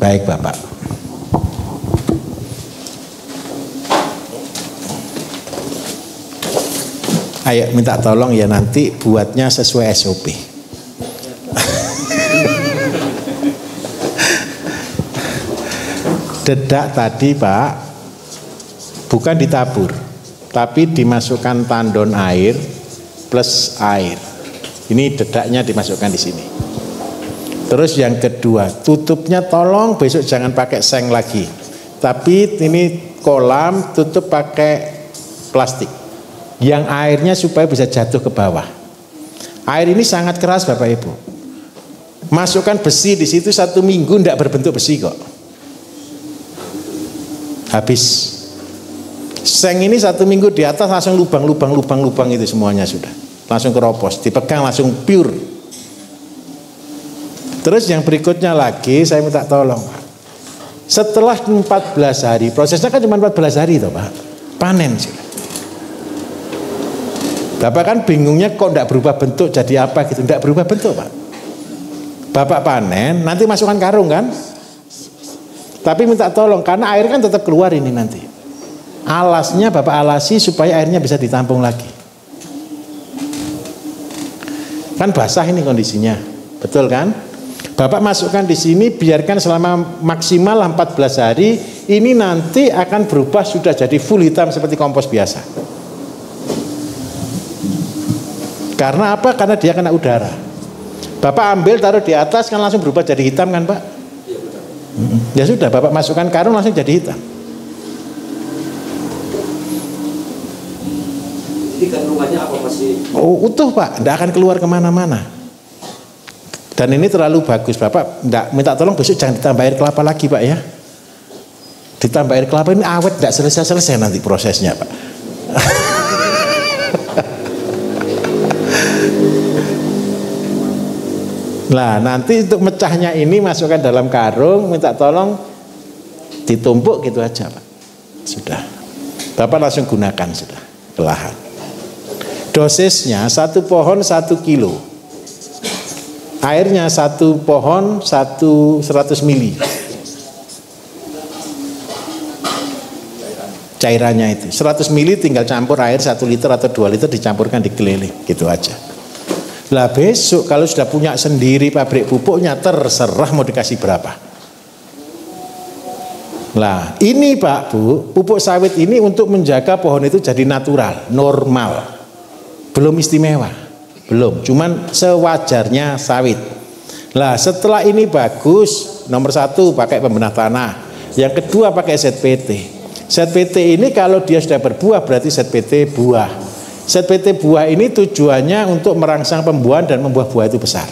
Baik Bapak. Ayo minta tolong ya nanti buatnya sesuai SOP. Dedak tadi Pak bukan ditabur, tapi dimasukkan tandon air plus air. Ini dedaknya dimasukkan di sini. Terus yang kedua, tutupnya tolong besok jangan pakai seng lagi, tapi ini kolam tutup pakai plastik yang airnya supaya bisa jatuh ke bawah. Air ini sangat keras Bapak Ibu. Masukkan besi di situ 1 minggu tidak berbentuk besi kok. Habis. Seng ini 1 minggu di atas langsung lubang itu semuanya sudah. Langsung keropos, dipegang langsung pure. Terus yang berikutnya lagi saya minta tolong Pak. Setelah 14 hari, prosesnya kan cuma 14 hari toh Pak. Panen sudah. Bapak kan bingungnya kok tidak berubah bentuk jadi apa gitu. Tidak berubah bentuk Pak. Bapak panen, nanti masukkan karung kan. Tapi minta tolong karena air kan tetap keluar ini nanti. Alasnya Bapak alasi supaya airnya bisa ditampung lagi. Kan basah ini kondisinya. Betul kan? Bapak masukkan di sini, biarkan selama maksimal 14 hari. Ini nanti akan berubah sudah jadi full hitam seperti kompos biasa. Karena apa? Karena dia kena udara. Bapak ambil taruh di atas kan langsung berubah jadi hitam kan Pak? Ya sudah, Bapak masukkan karung langsung jadi hitam. Ini kandungannya apa masih? Oh utuh Pak, tidak akan keluar kemana-mana. Dan ini terlalu bagus Bapak, tidak minta tolong besok jangan ditambah air kelapa lagi Pak ya. Ditambah air kelapa ini awet, tidak selesai-selesai nanti prosesnya Pak. Nah nanti untuk mecahnya ini masukkan dalam karung, minta tolong ditumpuk gitu aja Pak. Sudah, Bapak langsung gunakan sudah ke lahan. Dosisnya 1 pohon 1 kilo, airnya 1 pohon 100 mili. Cairannya itu 100 mili tinggal campur air 1 liter atau 2 liter dicampurkan di keliling gitu aja. Lah besok kalau sudah punya sendiri pabrik pupuknya, terserah mau dikasih berapa. Lah ini Pak Bu, pupuk sawit ini untuk menjaga pohon itu jadi natural, normal. Belum istimewa, belum, cuman sewajarnya sawit. Lah setelah ini bagus, nomor 1 pakai pembenah tanah, yang kedua pakai ZPT. ZPT ini kalau dia sudah berbuah berarti ZPT buah. ZPT buah ini tujuannya untuk merangsang pembuahan dan membuat buah itu besar.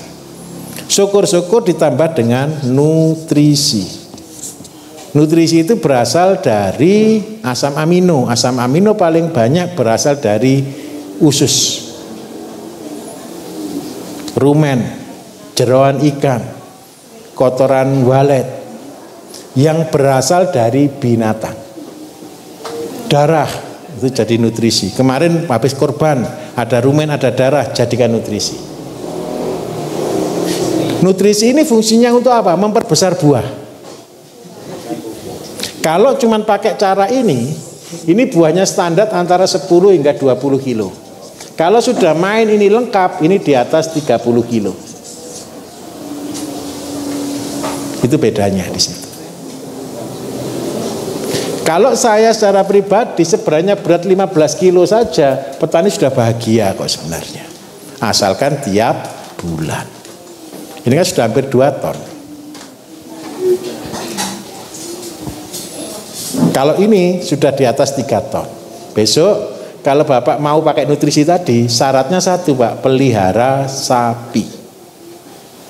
Syukur-syukur ditambah dengan nutrisi. Nutrisi itu berasal dari asam amino. Asam amino paling banyak berasal dari usus, rumen, jeroan ikan, kotoran walet yang berasal dari binatang. Darah itu jadi nutrisi. Kemarin habis korban, ada rumen, ada darah, jadikan nutrisi. Nutrisi ini fungsinya untuk apa? Memperbesar buah. Kalau cuma pakai cara ini buahnya standar antara 10 hingga 20 kilo. Kalau sudah main ini lengkap, ini di atas 30 kilo. Itu bedanya di situ. Kalau saya secara pribadi sebenarnya berat 15 kilo saja, petani sudah bahagia kok sebenarnya. Asalkan tiap bulan. Ini kan sudah hampir 2 ton. Kalau ini sudah di atas 3 ton. Besok kalau Bapak mau pakai nutrisi tadi, syaratnya 1 Pak, pelihara sapi.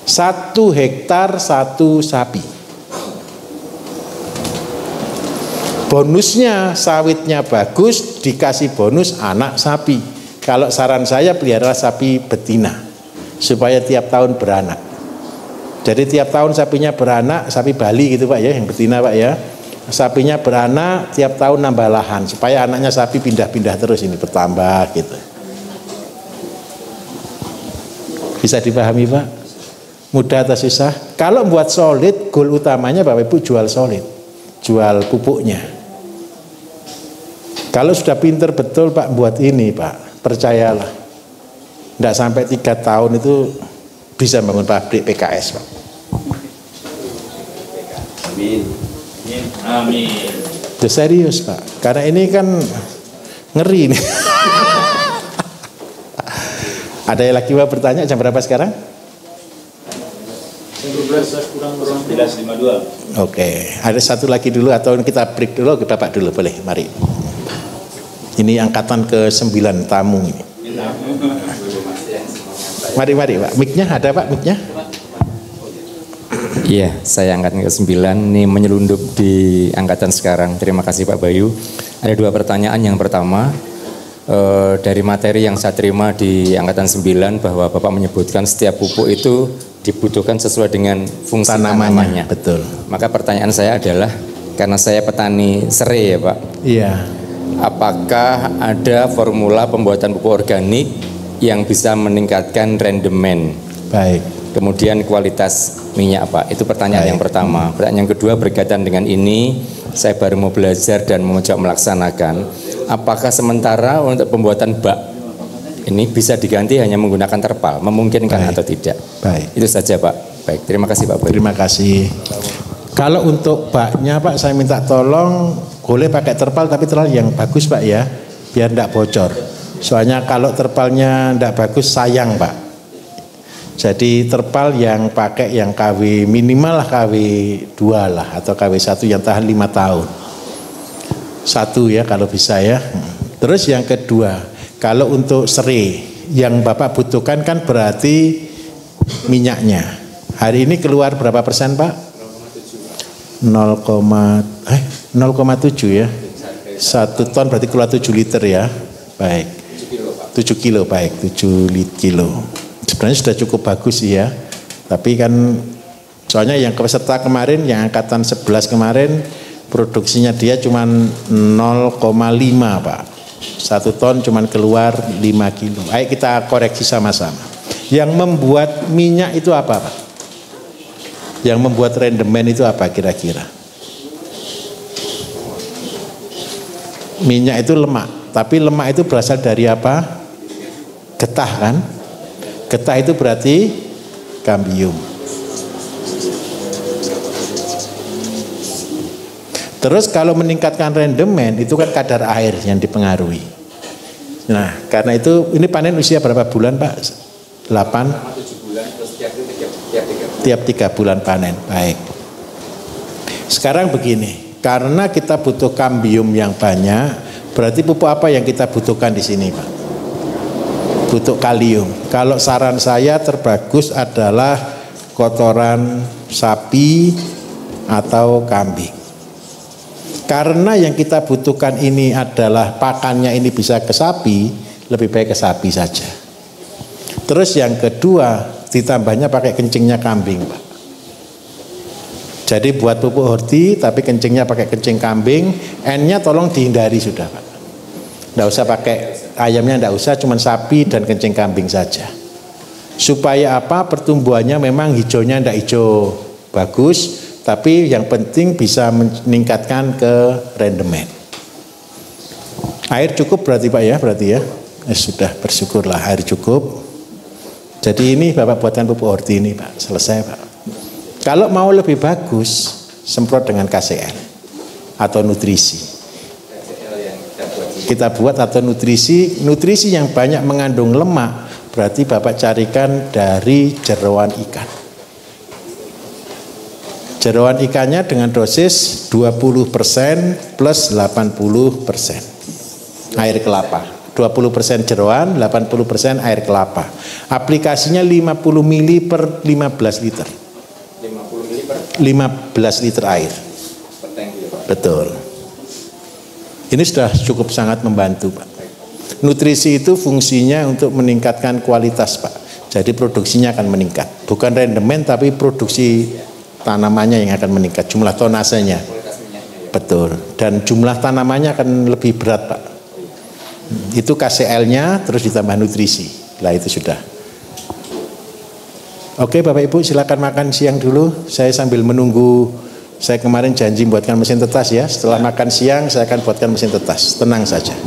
1 hektar 1 sapi. Bonusnya sawitnya bagus, dikasih bonus anak sapi. Kalau saran saya pelihara sapi betina supaya tiap tahun beranak. Jadi tiap tahun sapinya beranak, sapi Bali gitu Pak ya, yang betina Pak ya. Sapinya beranak, tiap tahun nambah lahan supaya anaknya sapi pindah-pindah terus ini bertambah gitu. Bisa dipahami Pak? Mudah atau susah? Kalau buat solid, goal utamanya Bapak Ibu jual solid, jual pupuknya. Kalau sudah pinter betul Pak buat ini Pak, percayalah, tidak sampai 3 tahun itu bisa bangun pabrik PKS Pak. Amin. Amin. Itu serius Pak, karena ini kan ngeri nih. Ada yang lagi Pak bertanya, jam berapa sekarang? 11:52. Oke, ada satu lagi dulu atau kita break dulu ke Bapak dulu, boleh? Mari. Ini angkatan ke-9 tamu ini. Mari Pak, mic-nya ada Pak, mic-nya? Iya, saya angkatan ke-9, ini menyelundup di angkatan sekarang. Terima kasih Pak Bayu. Ada 2 pertanyaan. Yang pertama, dari materi yang saya terima di angkatan 9 bahwa Bapak menyebutkan setiap pupuk itu dibutuhkan sesuai dengan fungsi tanamannya. Betul. Maka pertanyaan saya adalah, karena saya petani serai ya Pak. Iya. Apakah ada formula pembuatan pupuk organik yang bisa meningkatkan rendemen? Baik. Kemudian kualitas minyak Pak. Itu pertanyaan yang pertama. Pertanyaan yang kedua berkaitan dengan ini, saya baru mau belajar dan mau coba melaksanakan. Apakah sementara untuk pembuatan bak ini bisa diganti hanya menggunakan terpal? Memungkinkan atau tidak? Baik. Itu saja Pak. Baik, terima kasih Pak Bayu. Terima kasih. Kalau untuk baknya Pak, saya minta tolong boleh pakai terpal tapi terpal yang bagus Pak ya, biar tidak bocor. Soalnya kalau terpalnya tidak bagus sayang Pak. Jadi terpal yang pakai yang KW minimal lah KW 2 lah atau KW 1 yang tahan 5 tahun. 1 ya kalau bisa ya. Terus yang kedua, kalau untuk serai yang Bapak butuhkan kan berarti minyaknya. Hari ini keluar berapa persen Pak? 0,7 ya. 1 ton berarti keluar 7 liter ya. Baik. 7 kilo baik, 7 kilo. Sebenarnya sudah cukup bagus sih ya. Tapi kan soalnya yang peserta kemarin, yang angkatan 11 kemarin produksinya dia cuma 0,5 Pak. 1 ton cuma keluar 5 kilo. Ayo kita koreksi sama-sama. Yang membuat minyak itu apa Pak? Yang membuat rendemen itu apa kira-kira? Minyak itu lemak, tapi lemak itu berasal dari apa? Getah kan? Getah itu berarti kambium. Terus kalau meningkatkan rendemen itu kan kadar air yang dipengaruhi. Nah, karena itu ini panen usia berapa bulan, Pak? 8? 7 bulan terus Tiap 3 bulan panen. Baik. Sekarang begini, karena kita butuh kambium yang banyak, berarti pupuk apa yang kita butuhkan di sini, Pak? Butuh kalium. Kalau saran saya terbagus adalah kotoran sapi atau kambing. Karena yang kita butuhkan ini adalah pakannya ini bisa ke sapi, lebih baik ke sapi saja. Terus yang kedua, ditambahnya pakai kencingnya kambing, Pak. Jadi buat pupuk horti tapi kencingnya pakai kencing kambing, N-nya tolong dihindari sudah, Pak. Nggak usah pakai ayamnya, nggak usah, cuman sapi dan kencing kambing saja. Supaya apa? Pertumbuhannya memang hijaunya nggak hijau bagus, tapi yang penting bisa meningkatkan ke rendemen. Air cukup berarti, Pak, ya, berarti ya. Sudah, bersyukurlah air cukup. Jadi ini Bapak buatkan pupuk horti ini, Pak. Selesai, Pak. Kalau mau lebih bagus, semprot dengan KCL atau nutrisi. Kita buat atau nutrisi yang banyak mengandung lemak, berarti Bapak carikan dari jeroan ikan. Jeroan ikannya dengan dosis 20% plus 80% air kelapa. 20% jeroan, 80% air kelapa. Aplikasinya 50 mili per 15 liter. 50 mili per 15 liter air. per tangki, Pak. Betul. Ini sudah cukup sangat membantu, Pak. Nutrisi itu fungsinya untuk meningkatkan kualitas, Pak. Jadi produksinya akan meningkat. Bukan rendemen tapi produksi tanamannya yang akan meningkat, jumlah tonasenya. Betul. Dan jumlah tanamannya akan lebih berat, Pak. Itu KCL-nya terus ditambah nutrisi. Lah itu sudah. Oke, Bapak Ibu silakan makan siang dulu. Saya sambil menunggu. Saya kemarin janji buatkan mesin tetas ya. Setelah makan siang saya akan buatkan mesin tetas. Tenang saja.